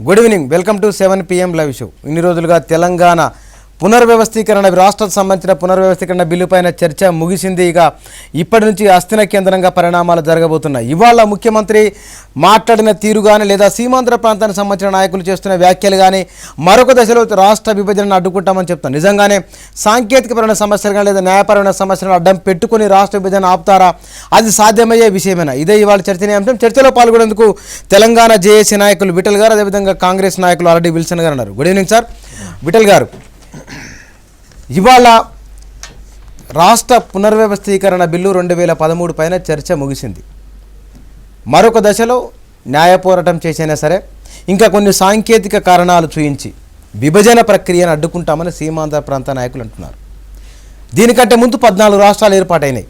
Good evening, welcome to 7 PM live show. ఇన్ని రోజులుగా తెలంగాణ పునర్వ్యవస్థీకరణ రాష్ట్రానికి సంబంధించిన పునర్వ్యవస్థీకరణ బిల్లుపైన చర్చ ముగిసింది. ఇక ఇప్పటి నుంచి అస్థిన కేంద్రంగా పరిణామాలు జరగబోతున్నాయి. ఇవాళ ముఖ్యమంత్రి మాట్లాడిన తీరు కానీ లేదా సీమాంధ్ర ప్రాంతానికి సంబంధించిన నాయకులు చేస్తున్న వ్యాఖ్యలు కానీ మరొక దశలో రాష్ట్ర విభజనను అడ్డుకుంటామని చెప్తాను. నిజంగానే సాంకేతికపరమైన సమస్యలు కానీ లేదా న్యాయపరమైన సమస్యలను అడ్డం పెట్టుకుని రాష్ట్ర విభజన ఆపుతారా? అది సాధ్యమయ్యే విషయమేనా? ఇదే ఇవాళ చర్చనీయాంశం. చర్చలో పాల్గొనేందుకు తెలంగాణ జేఏసీ నాయకులు విఠల్ గారు, అదేవిధంగా కాంగ్రెస్ నాయకులు ఆర్డి విల్సన్ గారు ఉన్నారు. Good evening sir. విఠల్ గారు, ఇవాళ రాష్ట్ర పునర్వ్యవస్థీకరణ బిల్లు 2013 పైన చర్చ ముగిసింది. మరొక దశలో న్యాయ పోరాటం చేసైనా సరే ఇంకా కొన్ని సాంకేతిక కారణాలు చూయించి విభజన ప్రక్రియను అడ్డుకుంటామని సీమాంధ్ర ప్రాంత నాయకులు అంటున్నారు. దీనికంటే ముందు 14 రాష్ట్రాలు ఏర్పాటైనాయి.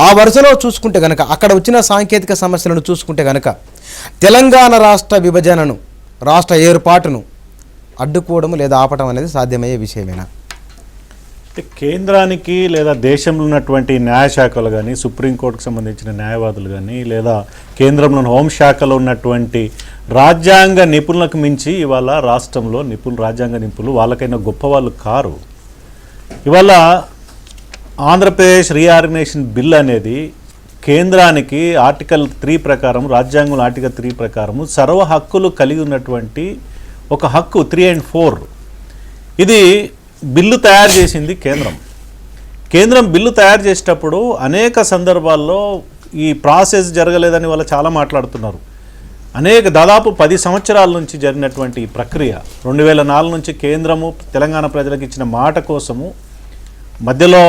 ఆ వరుసలో చూసుకుంటే కనుక అక్కడ వచ్చిన సాంకేతిక సమస్యలను చూసుకుంటే కనుక తెలంగాణ రాష్ట్ర విభజనను, రాష్ట్ర ఏర్పాటును అడ్డుకోవడం లేదా ఆపటం అనేది సాధ్యమయ్యే విషయమేనా? కేంద్రానికి లేదా దేశంలో ఉన్నటువంటి న్యాయశాఖలు కానీ, సుప్రీంకోర్టుకు సంబంధించిన న్యాయవాదులు కానీ, లేదా కేంద్రంలోని హోంశాఖలో ఉన్నటువంటి రాజ్యాంగ నిపుణులకు మించి ఇవాళ రాష్ట్రంలో రాజ్యాంగ నిపుణులు వాళ్ళకైనా గొప్ప వాళ్ళు కారు. ఇవాళ ఆంధ్రప్రదేశ్ రీఆర్గనైజేషన్ బిల్ అనేది కేంద్రానికి ఆర్టికల్ 3 ప్రకారం, రాజ్యాంగంలో ఆర్టికల్ 3 ప్రకారము సర్వ హక్కులు కలిగి ఉన్నటువంటి ఒక హక్కు 3 and 4. ఇది బిల్లు తయారు చేసింది కేంద్రం బిల్లు తయారు చేసేటప్పుడు అనేక సందర్భాల్లో ఈ ప్రాసెస్ జరగలేదని వాళ్ళు చాలా మాట్లాడుతున్నారు. దాదాపు 10 సంవత్సరాల నుంచి జరిగినటువంటి ఈ ప్రక్రియ 2004 నుంచి కేంద్రము తెలంగాణ ప్రజలకు ఇచ్చిన మాట కోసము మధ్యలో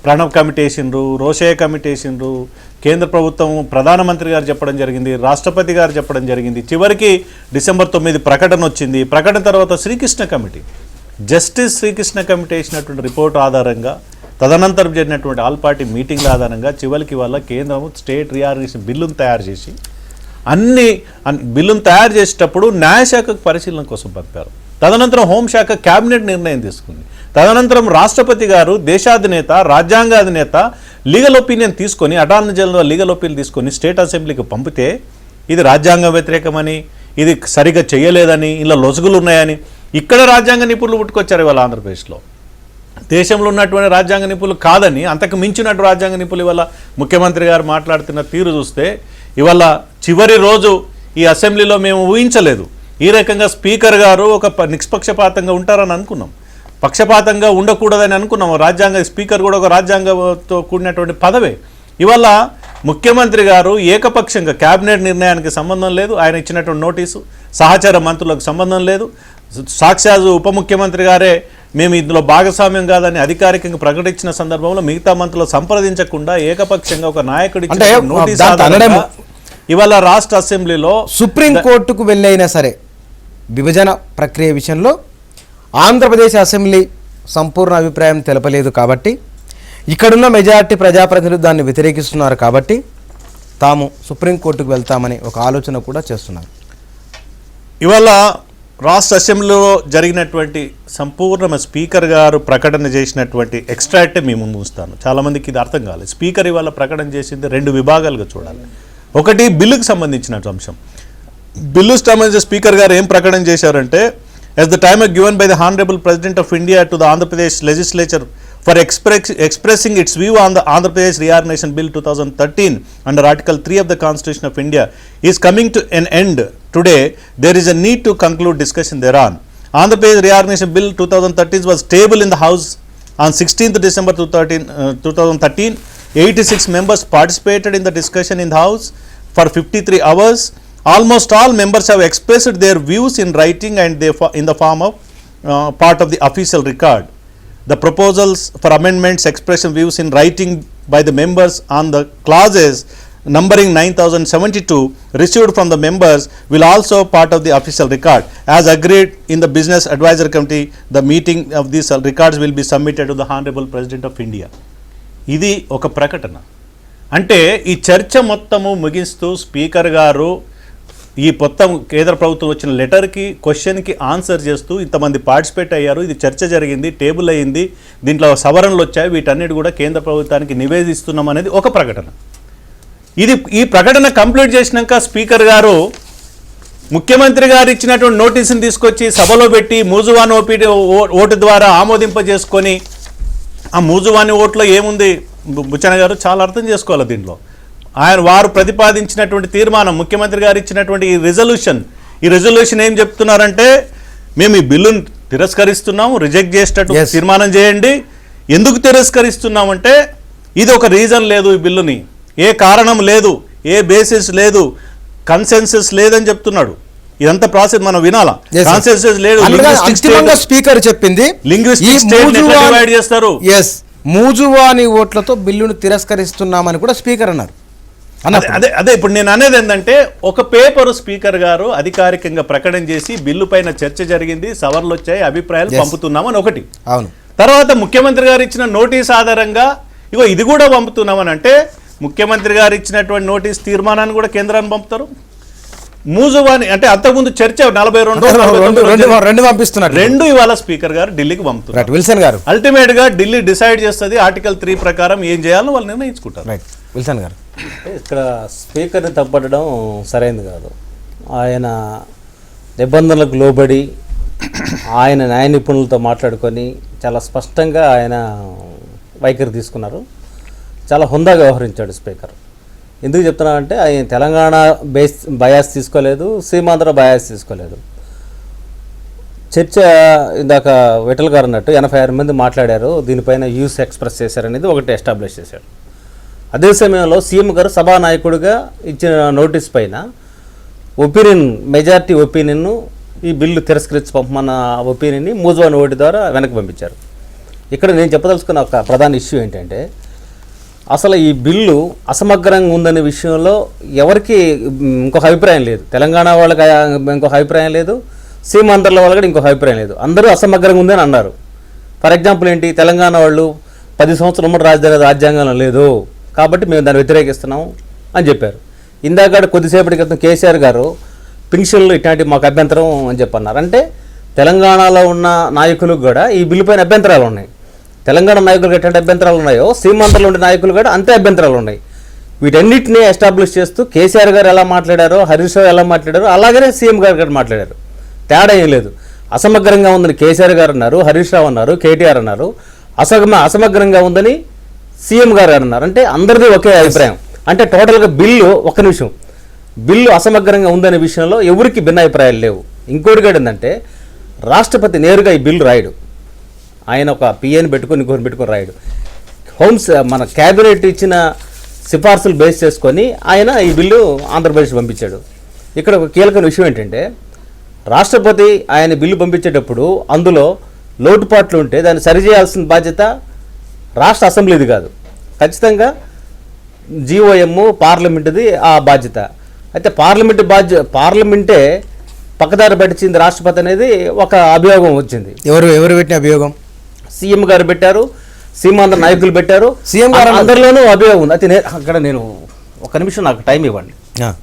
ప్రణబ్ కమిటీ వేసిండ్రు, రోషయ్య కమిటీ వేసిండ్రు, కేంద్ర ప్రభుత్వం ప్రధానమంత్రి గారు చెప్పడం జరిగింది, రాష్ట్రపతి గారు చెప్పడం జరిగింది. చివరికి December 9 ప్రకటన వచ్చింది. ప్రకటన తర్వాత జస్టిస్ శ్రీకృష్ణ కమిటీ వేసినటువంటి రిపోర్ట్ ఆధారంగా, తదనంతరం జరిగినటువంటి ఆల్ పార్టీ మీటింగ్ల ఆధారంగా చివరికి వాళ్ళ కేంద్రము స్టేట్ రీఆర్గనైజేషన్ బిల్లును తయారు చేసి బిల్లును తయారు చేసేటప్పుడు న్యాయశాఖకు పరిశీలన కోసం పంపారు. తదనంతరం హోంశాఖ క్యాబినెట్ నిర్ణయం తీసుకుంది. తదనంతరం రాష్ట్రపతి గారు దేశాధినేత, రాజ్యాంగ అధినేత లీగల్ ఒపీనియన్ తీసుకొని, అటార్నీ జనరల్ లీగల్ ఒపీనియన్ తీసుకొని స్టేట్ అసెంబ్లీకి పంపితే ఇది రాజ్యాంగ వ్యతిరేకమని, ఇది సరిగా చేయలేదని, ఇలా లొసుగులు ఉన్నాయని ఇక్కడ రాజ్యాంగ నిపుణులు పుట్టుకొచ్చారు. ఇవాళ ఆంధ్రప్రదేశ్లో దేశంలో ఉన్నటువంటి రాజ్యాంగ నిపుణులు కాదని, అంతకు మించినట్టు రాజ్యాంగ నిపుణులు ఇవాళ ముఖ్యమంత్రి గారు మాట్లాడుతున్న తీరు చూస్తే ఇవాళ చివరి రోజు ఈ అసెంబ్లీలో మేము ఊహించలేదు. ఈ రకంగా స్పీకర్ గారు ఒక నిష్పక్షపాతంగా ఉంటారని అనుకున్నాం, పక్షపాతంగా ఉండకూడదని అనుకున్నాం. స్పీకర్ కూడా ఒక రాజ్యాంగంతో కూడినటువంటి పదవే. ఇవాళ ముఖ్యమంత్రి గారు ఏకపక్షంగా క్యాబినెట్ నిర్ణయానికి సంబంధం లేదు, ఆయన ఇచ్చినటువంటి నోటీసు సహచర మంత్రులకు సంబంధం లేదు, సాక్షాత్ ఉప ముఖ్యమంత్రి గారే మేము ఇందులో భాగస్వామ్యం కాదని అధికారికంగా ప్రకటించిన సందర్భంలో మిగతా మంత్రులు సంప్రదించకుండా ఏకపక్షంగా ఒక నాయకుడి నోటీసు ఇవాళ రాష్ట్ర అసెంబ్లీలో సుప్రీంకోర్టుకు వెళ్ళైనా సరే విభజన ప్రక్రియ విషయంలో ఆంధ్రప్రదేశ్ అసెంబ్లీ సంపూర్ణ అభిప్రాయం తెలపలేదు కాబట్టి, ఇక్కడున్న మెజారిటీ ప్రజాప్రతినిధులు దాన్ని వ్యతిరేకిస్తున్నారు కాబట్టి తాము సుప్రీంకోర్టుకు వెళ్తామని ఒక ఆలోచన కూడా చేస్తున్నారు. ఇవాళ రాష్ట్ర అసెంబ్లీలో జరిగినటువంటి సంపూర్ణ స్పీకర్ గారు ప్రకటన చేసినటువంటి ఎక్స్ట్రాక్టే మీ ముందు ఉంచుతాను. చాలామందికి ఇది అర్థం కాలేదు. స్పీకర్ ఇవాళ ప్రకటన చేసింది 2 విభాగాలుగా చూడాలి. ఒకటి బిల్లుకు సంబంధించిన అంశం. బిల్లు సంబంధించిన స్పీకర్ గారు ఏం ప్రకటన చేశారంటే, as the time given by the Honorable President of India to the Andhra Pradesh Legislature for expressing its view on the Andhra Pradesh Reorganization Bill 2013 under Article 3 of the Constitution of India is coming to an end today, there is a need to conclude discussion thereon. Andhra Pradesh Reorganization Bill 2013 was tabled in the House on 16th December 2013. 86 members participated in the discussion in the House for 53 hours. Almost all members have expressed their views in writing and in the form of part of the official record. The proposals for amendments expression views in writing by the members on the clauses numbering 9072 received from the members will also part of the official record. As agreed in the Business Advisory Committee, the meeting of these records will be submitted to the Honorable President of India. ఇది ఒక ప్రకటన. అంటే ఈ చర్చ మొత్తము ముగిస్తూ speaker గారు ఈ మొత్తం కేంద్ర ప్రభుత్వం వచ్చిన లెటర్కి, క్వశ్చన్కి ఆన్సర్ చేస్తూ ఇంతమంది పార్టిసిపేట్ అయ్యారు, ఇది చర్చ జరిగింది, టేబుల్ అయ్యింది, దీంట్లో సవరణలు వచ్చాయి, వీటన్నిటి కూడా కేంద్ర ప్రభుత్వానికి నివేదిస్తున్నాం అనేది ఒక ప్రకటన. ఈ ప్రకటన కంప్లీట్ చేసినాక స్పీకర్ గారు ముఖ్యమంత్రి గారు ఇచ్చినటువంటి నోటీసుని తీసుకొచ్చి సభలో పెట్టి మూజువాని ఓటు ద్వారా ఆమోదింపజేసుకొని ఆ మూజువాని ఓట్లో ఏముంది బుచ్చన్న గారు చాలా అర్థం చేసుకోవాలి దీంట్లో. వారు ప్రతిపాదించినటువంటి తీర్మానం, ముఖ్యమంత్రి గారు ఇచ్చినటువంటి ఈ రెజల్యూషన్ ఏం చెప్తున్నారంటే, మేము ఈ బిల్లును తిరస్కరిస్తున్నాము, రిజెక్ట్ చేసేటట్టు తీర్మానం చేయండి. ఎందుకు తిరస్కరిస్తున్నామంటే ఇది ఒక రీజన్ లేదు, ఈ బిల్లుని ఏ కారణం లేదు, ఏ బేసిస్ లేదు, కన్సెన్సస్ లేదని చెప్తున్నాడు. ఇదంతా ప్రాసెస్ మనం వినాలా. కన్సెన్సస్ లేదు, స్పీకర్ చెప్పింది చేస్తారు. మూజువాని ఓట్లతో బిల్లును తిరస్కరిస్తున్నామని కూడా స్పీకర్ అన్నారు. అదే ఇప్పుడు నేను అనేది ఏంటంటే, ఒక పేపరు స్పీకర్ గారు అధికారికంగా ప్రకటన చేసి బిల్లు పైన చర్చ జరిగింది, సవర్లు వచ్చాయి, అభిప్రాయాలు పంపుతున్నామని ఒకటి. అవును. తర్వాత ముఖ్యమంత్రి గారు ఇచ్చిన నోటీస్ ఆధారంగా ఇగో ఇది కూడా పంపుతున్నామని అంటే, ముఖ్యమంత్రి గారు ఇచ్చినటువంటి నోటీస్ తీర్మానాన్ని కూడా కేంద్రాన్ని పంపుతారు. మూజువాని అంటే అంతకుముందు చర్చ 42 పంపిస్తున్నారు. 2 ఇవాళ స్పీకర్ గారు ఢిల్లీకి పంపుతున్నారు. విల్సన్ గారు అల్టిమేట్ గా ఢిల్లీ డిసైడ్ చేస్తుంది, ఆర్టికల్ 3 ప్రకారం ఏం చేయాలో వాళ్ళు నిర్ణయించుకుంటారు. విల్సన్ గారు, ఇక్కడ స్పీకర్ని తప్పట్టడం సరైనది కాదు. ఆయన నిబంధనలకు లోబడి ఆయన న్యాయ నిపుణులతో మాట్లాడుకొని చాలా స్పష్టంగా ఆయన వైఖరి తీసుకున్నారు. చాలా హుందాగా వ్యవహరించాడు స్పీకర్. ఎందుకు చెప్తున్నానంటే, ఆయన తెలంగాణ బయాస్ తీసుకోలేదు, సీమాంధ్ర బయాస్ తీసుకోలేదు. చర్చ ఇందాక విఠల్ గారు అన్నట్టు 86 మంది మాట్లాడారు, దీనిపైన యూస్ ఎక్స్ప్రెస్ చేశారనేది ఒకటి ఎస్టాబ్లిష్ చేశాడు. అదే సమయంలో సీఎం గారు సభానాయకుడిగా ఇచ్చిన నోటీస్ పైన మెజారిటీ ఒపీనియన్ను ఈ బిల్లు తిరస్కరించి పంపమన్న ఒపీనియన్ని మూజువాని ఓటు ద్వారా వెనక్కి పంపించారు. ఇక్కడ నేను చెప్పదలుచుకున్న ఒక ప్రధాన ఇష్యూ ఏంటంటే, అసలు ఈ బిల్లు అసమగ్రంగా ఉందనే విషయంలో ఎవరికి ఇంకొక అభిప్రాయం లేదు. తెలంగాణ వాళ్ళకి ఇంకొక అభిప్రాయం లేదు, సీమాంధ్రల వాళ్ళు కూడా ఇంకొక అభిప్రాయం లేదు. అందరూ అసమగ్రంగా ఉందని అన్నారు. ఫర్ ఎగ్జాంపుల్ ఏంటి, తెలంగాణ వాళ్ళు 10 సంవత్సరాల ఉమ్మడి రాజధాని రాజ్యాంగంలో లేదు కాబట్టి మేము దాన్ని వ్యతిరేకిస్తున్నాం అని చెప్పారు. ఇందాక కొద్దిసేపటి క్రితం కేసీఆర్ గారు పింఛన్లు ఇట్లాంటి మాకు అభ్యంతరం అని చెప్పన్నారు. అంటే తెలంగాణలో ఉన్న నాయకులకు కూడా ఈ బిల్లు పైన అభ్యంతరాలు ఉన్నాయి. తెలంగాణ నాయకులకు ఎట్లాంటి అభ్యంతరాలు ఉన్నాయో సీమాంధ్రలో ఉండే నాయకులు కూడా అంతే అభ్యంతరాలు ఉన్నాయి. వీటన్నిటినీ ఎస్టాబ్లిష్ చేస్తూ కేసీఆర్ గారు ఎలా మాట్లాడారో, హరీష్ రావు ఎలా మాట్లాడారో అలాగనే సీఎం గారు కూడా మాట్లాడారు. తేడా ఏం లేదు. అసమగ్రంగా ఉందని కేసీఆర్ గారు అన్నారు, హరీష్ రావు అన్నారు, కేటీఆర్ అన్నారు. అసమగ్రంగా ఉందని సీఎం గారు అన్నారు. అంటే అందరిది ఒకే అభిప్రాయం. అంటే టోటల్గా బిల్లు అసమగ్రంగా ఉందనే విషయంలో ఎవరికి భిన్నాభిప్రాయాలు లేవు. ఇంకోటి కూడా ఏంటంటే, రాష్ట్రపతి నేరుగా ఈ బిల్లు రాయడు. ఆయన ఒక పిఏని పెట్టుకొని ఇంకొకరిని పెట్టుకొని రాయడు. మన క్యాబినెట్ ఇచ్చిన సిఫార్సులు బేస్ చేసుకొని ఆయన ఈ బిల్లు ఆంధ్రప్రదేశ్ పంపించాడు. ఇక్కడ ఒక కీలకమైన విషయం ఏంటంటే, రాష్ట్రపతి ఆయన బిల్లు పంపించేటప్పుడు అందులో లోటుపాట్లు ఉంటే దాన్ని సరిచేయాల్సిన బాధ్యత రాష్ట్ర అసెంబ్లీది కాదు, ఖచ్చితంగా జీఓఎం పార్లమెంటుది ఆ బాధ్యత. అయితే పార్లమెంటే పక్కదారి పట్టించింది రాష్ట్రపతి అనేది ఒక అభియోగం వచ్చింది. ఎవరు పెట్టిన అభియోగం? సీఎం గారు పెట్టారు, సీమాంధ్ర నాయకులు పెట్టారు, సీఎం గారు అందరిలోనూ అభియోగం ఉంది. అయితే అక్కడ నేను ఒక నిమిషం నాకు టైం ఇవ్వండి,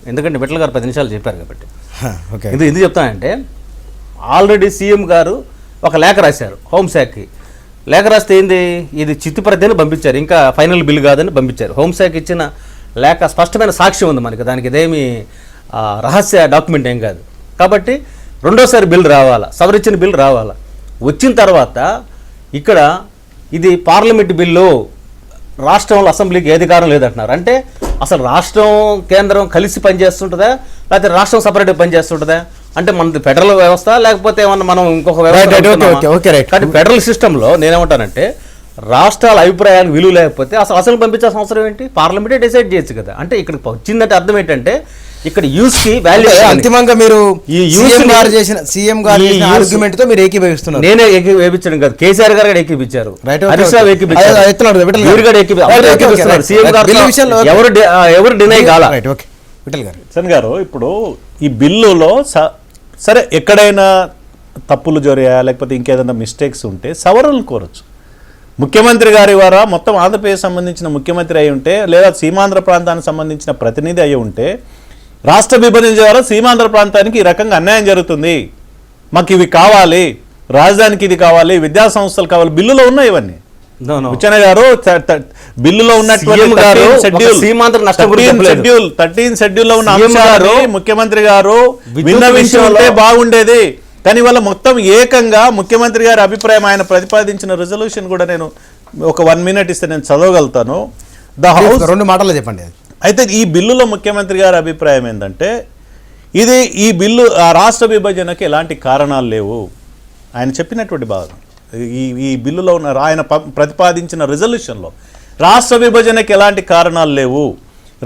ఎందుకంటే విఠల్ గారు 10 నిమిషాలు చెప్పారు కాబట్టి. ఎందుకు చెప్తానంటే, ఆల్రెడీ సీఎం గారు ఒక లేఖ రాశారు హోంశాఖకి. లేఖ రాస్తే ఏంది, ఇది చిత్తుప్రతిని పంపించారు, ఇంకా ఫైనల్ బిల్ కాదని పంపించారు. హోంశాఖ ఇచ్చిన లేఖ స్పష్టమైన సాక్ష్యం ఉంది మనకి, దానికి ఇదేమి రహస్య డాక్యుమెంట్ ఏం కాదు. కాబట్టి రెండోసారి బిల్ రావాలా, సవరించిన బిల్ రావాలా. వచ్చిన తర్వాత ఇక్కడ ఇది పార్లమెంట్ బిల్లు, రాష్ట్రంలో అసెంబ్లీకి ఏ అధికారం లేదంటున్నారు. అంటే అసలు రాష్ట్రం కేంద్రం కలిసి పనిచేస్తుంటుందా, లేకపోతే రాష్ట్రం సపరేట్గా పనిచేస్తుంటుందా? అంటే మనది ఫెడరల్ వ్యవస్థ, లేకపోతే ఏమన్నా మనం ఇంకొక వ్యవస్థ? ఫెడరల్ సిస్టంలో నేనేమంటానంటే, రాష్ట్రాల అభిప్రాయాలకు విలువ లేకపోతే అసలు పంపించాల్సిన అవసరం ఏంటి? పార్లమెంటే డిసైడ్ చేయొచ్చు కదా. అంటే ఇక్కడికి వచ్చిందంటే అర్థం ఏంటంటే, ఇక్కడ యూస్ కి వాల్యూ. అంతిమంగా మీరు సీఎం గారు ఆర్గ్యుమెంట్ తో మీరు ఏకీభవిస్తున్నారు. నేనే ఏకీభవించడం కాదు, కేసీఆర్ గారు కూడా ఏకీపించారు, హరీష్ రావు ఏకీపించారు, ఎవరు డినై కాల. కిషన్ గారు, ఇప్పుడు ఈ బిల్లులో సరే ఎక్కడైనా తప్పులు జరిగాయా, లేకపోతే ఇంకేదైనా మిస్టేక్స్ ఉంటే సవరణలు కోరచ్చు. ముఖ్యమంత్రి గారి వారా మొత్తం ఆంధ్రప్రదేశ్ సంబంధించిన ముఖ్యమంత్రి అయి ఉంటే, లేదా సీమాంధ్ర ప్రాంతానికి సంబంధించిన ప్రతినిధి అయి ఉంటే, రాష్ట్ర విభజన ద్వారా సీమాంధ్ర ప్రాంతానికి ఈ రకంగా అన్యాయం జరుగుతుంది, మాకు ఇవి కావాలి, రాజధానికి ఇది కావాలి, విద్యా సంస్థలు కావాలి, బిల్లులో ఉన్నాయి ఇవన్నీ. No, no. బుచ్చన్న గారు బిల్లులో ఉన్నటువంటి సీఎం గారు షెడ్యూల్ ఒక సీమాంధ్ర నష్టం గురించి చెప్పలేదు. 13 షెడ్యూల్లో ఉన్న సీఎం అంశాలు గారు ముఖ్యమంత్రి గారు విద్యుత్ విన్నవించి ఉంటే విషయంలో బాగుండేది. కానీ వాళ్ళ మొత్తం ఏకంగా ముఖ్యమంత్రి గారి అభిప్రాయం ఆయన ప్రతిపాదించిన రిజల్యూషన్ కూడా నేను ఒక 1 minute ఇస్తే నేను చదవగలుగుతాను. ద హౌస్ 2 మాటలు చెప్పండి. అయితే ఈ బిల్లులో ముఖ్యమంత్రి గారి అభిప్రాయం ఏంటంటే ఈ బిల్లు ఆ రాష్ట్ర విభజనకి ఎలాంటి కారణాలు లేవు ఆయన చెప్పినటువంటి భాగం. ఈ బిల్లులో ఉన్న ఆయన ప్రతిపాదించిన రిజల్యూషన్లో రాష్ట్ర విభజనకి ఎలాంటి కారణాలు లేవు,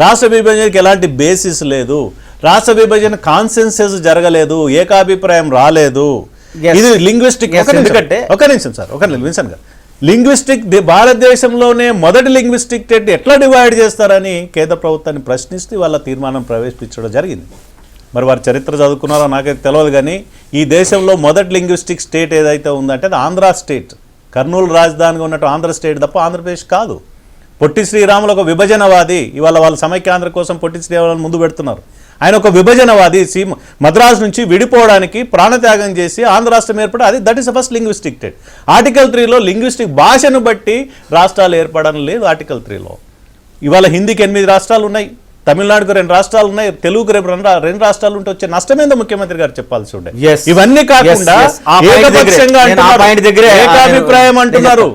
రాష్ట్ర విభజనకి ఎలాంటి బేసిస్ లేదు, రాష్ట్ర విభజన కాన్సెన్సస్ జరగలేదు, ఏకాభిప్రాయం రాలేదు. ఇది లింగ్విస్టిక్ ఒక నిమిషం సార్, ఒక నిమిషం గారు, లింగ్విస్టిక్ భారతదేశంలోనే మొదటి లింగ్విస్టిక్ స్టేట్ ఎట్లా డివైడ్ చేస్తారని కేంద్ర ప్రభుత్వాన్ని ప్రశ్నిస్తూ వాళ్ళ తీర్మానం ప్రవేశించడం జరిగింది. మరి వారి చరిత్ర చదువుకున్నారో నాకైతే తెలియదు, కానీ ఈ దేశంలో మొదటి లింగ్విస్టిక్ స్టేట్ ఏదైతే ఉందంటే అది ఆంధ్ర స్టేట్. కర్నూలు రాజధానిగా ఉన్నట్టు ఆంధ్ర స్టేట్ తప్ప ఆంధ్రప్రదేశ్ కాదు. పొట్టి శ్రీరాములు ఒక విభజనవాది. ఇవాళ వాళ్ళ సమైక్యాంధ్ర కోసం పొట్టి శ్రీరాములను ముందు పెడుతున్నారు. ఆయన ఒక విభజనవాది. మద్రాసు నుంచి విడిపోవడానికి ప్రాణత్యాగం చేసి ఆంధ్ర రాష్ట్రం ఏర్పడి అది that is the first linguistic state. Article 3లో లింగ్విస్టిక్ భాషను బట్టి రాష్ట్రాలు ఏర్పడడం లేదు. ఆర్టికల్ 3లో ఇవాళ హిందీకి 8 రాష్ట్రాలు ఉన్నాయి, తమిళనాడుకు 2 రాష్ట్రాలు ఉన్నాయి, తెలుగుకు 2 రాష్ట్రాలు ఉంటే వచ్చే నష్టమేందో ముఖ్యమంత్రి గారు చెప్పాల్సి ఉండే. ఇవన్నీ కాకుండా ఏకపక్షంగా ఏకాభిప్రాయం అంటున్నారు.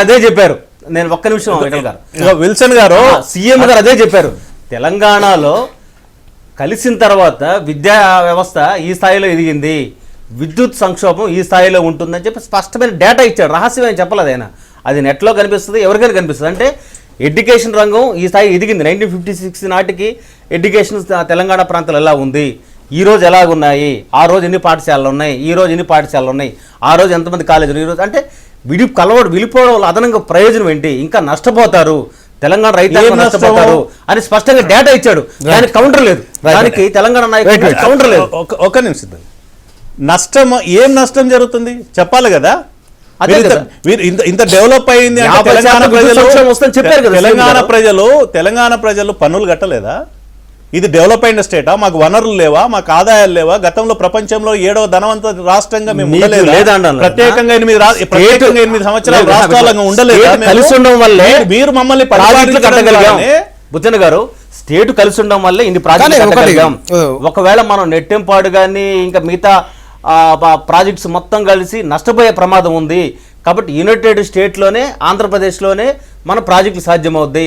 అదే చెప్పారు. నేను ఒక్క నిమిషం విల్సన్ గారు సీఎం గారు అదే చెప్పారు. తెలంగాణలో కలిసిన తర్వాత విద్యా వ్యవస్థ ఈ స్థాయిలో ఎదిగింది, విద్యుత్ సంక్షోభం ఈ స్థాయిలో ఉంటుందని చెప్పి స్పష్టమైన డేటా ఇచ్చాడు. రహస్యం ఏం చెప్పలేదు ఆయన. అది నెట్లో కనిపిస్తుంది, ఎవరికైనా కనిపిస్తుంది. అంటే ఎడ్యుకేషన్ రంగం ఈ స్థాయి ఎదిగింది. 1956 నాటికి ఎడ్యుకేషన్ తెలంగాణ ప్రాంతాలు ఎలా ఉంది, ఈ రోజు ఎలాగున్నాయి, ఆ రోజు ఎన్ని పాఠశాలలు ఉన్నాయి, ఈ రోజు ఎన్ని పాఠశాలలు ఉన్నాయి, ఆ రోజు ఎంతమంది కాలేజీలు, ఈరోజు అంటే విడిపోవడం వల్ల అదనంగా ప్రయోజనం ఏంటి, ఇంకా నష్టపోతారు, తెలంగాణ రైతాంగం నష్టపోతారు అని స్పష్టంగా డేటా ఇచ్చాడు. దానికి కౌంటర్ లేదు. దానికి తెలంగాణ నాయకులు కౌంటర్ లేదు. ఒక నిమిషం, నష్టం ఏం నష్టం జరుగుతుంది చెప్పాలి కదా. ఇంత డెవలప్ అయింది అంటే తెలంగాణ ప్రజలు పన్నులు కట్టలేదా? ఇది డెవలప్ అయిన స్టేటా? మాకు వనరులు లేవా, మాకు ఆదాయాలు లేవా? గతంలో ప్రపంచంలో 7వ ధనవంత రాష్ట్రంగా మేము ప్రత్యేకంగా 8 సంవత్సరాలు రాష్ట్రాలుగా ఉండలేదా? కలిసి ఉండడం వల్లే మీరు మమ్మల్ని బుచ్చన్న గారు స్టేట్ కలిసి ఉండడం వల్లే ఇన్ని ప్రాజెక్టులు. ఒకవేళ మనం నెట్టెంపాడు కానీ ఇంకా మిగతా ప్రాజెక్ట్స్ మొత్తం కలిసి నష్టపోయే ప్రమాదం ఉంది. కాబట్టి యునైటెడ్ స్టేట్లోనే ఆంధ్రప్రదేశ్లోనే మన ప్రాజెక్టులు సాధ్యమవుద్ది.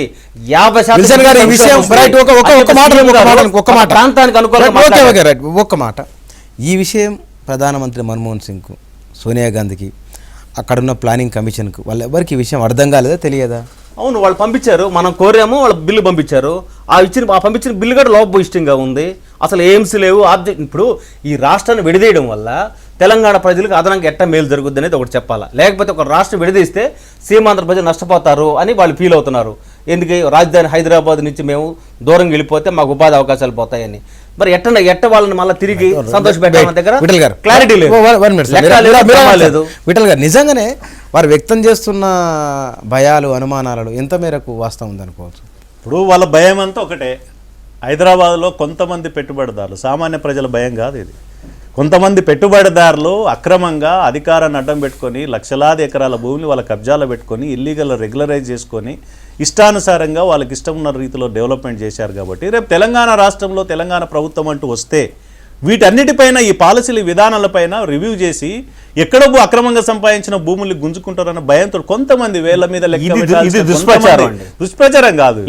50% ప్రాంతానికి అనుకూలంగా ఒక్క మాట. ఈ విషయం ప్రధానమంత్రి మన్మోహన్ సింగ్కు, సోనియా గాంధీకి, అక్కడున్న ప్లానింగ్ కమిషన్కు వాళ్ళ ఎవరికి ఈ విషయం అర్థం కాలేదా, తెలియదా? అవును, వాళ్ళు పంపించారు, మనం కోరాము, వాళ్ళ బిల్లు పంపించారు. పంపించిన బిల్లు కూడా లోపభూయిష్టంగా ఉంది. అసలు ఎయిమ్స్ లేవు, ఆబ్జెక్ట్. ఇప్పుడు ఈ రాష్ట్రాన్ని విడదీయడం వల్ల తెలంగాణ ప్రజలకు అదనంగా ఎట్ట మేలు జరుగుద్ది అనేది ఒకటి చెప్పాలా. లేకపోతే ఒక రాష్ట్రం విడదీస్తే సీమాంధ్ర ప్రజలు నష్టపోతారు అని వాళ్ళు ఫీల్ అవుతున్నారు. ఎందుకు రాజధాని హైదరాబాద్ నుంచి మేము దూరంగా వెళ్ళిపోతే మాకు ఉపాధి అవకాశాలు పోతాయని. మరి ఎట్ట వాళ్ళని మళ్ళీ తిరిగి సంతోషపెట్టాల దగ్గర క్లారిటీ లేదు. విఠల్ గారు, నిజంగానే వారు వ్యక్తం చేస్తున్న భయాలు, అనుమానాలు ఎంత మేరకు వాస్తవం ఉందనుకోవచ్చు? ఇప్పుడు వాళ్ళ భయం అంతా ఒకటే. హైదరాబాద్లో కొంతమంది పెట్టుబడిదారులు, సామాన్య ప్రజల భయం కాదు ఇది. కొంతమంది పెట్టుబడిదారులు అక్రమంగా అధికారాన్ని అడ్డం పెట్టుకొని లక్షలాది ఎకరాల భూమిని వాళ్ళ కబ్జాలో పెట్టుకొని ఇల్లీగల్ రెగ్యులరైజ్ చేసుకొని ఇష్టానుసారంగా వాళ్ళకి ఇష్టం ఉన్న రీతిలో డెవలప్మెంట్ చేశారు. కాబట్టి రేపు తెలంగాణ రాష్ట్రంలో తెలంగాణ ప్రభుత్వం అంటూ వస్తే వీటన్నిటిపైన, ఈ పాలసీల విధానాలపైన రివ్యూ చేసి ఎక్కడో అక్రమంగా సంపాదించిన భూములు గుంజుకుంటారన్న భయంతో కొంతమంది వేళ్ల మీద దుష్ప్రచారం కాదు.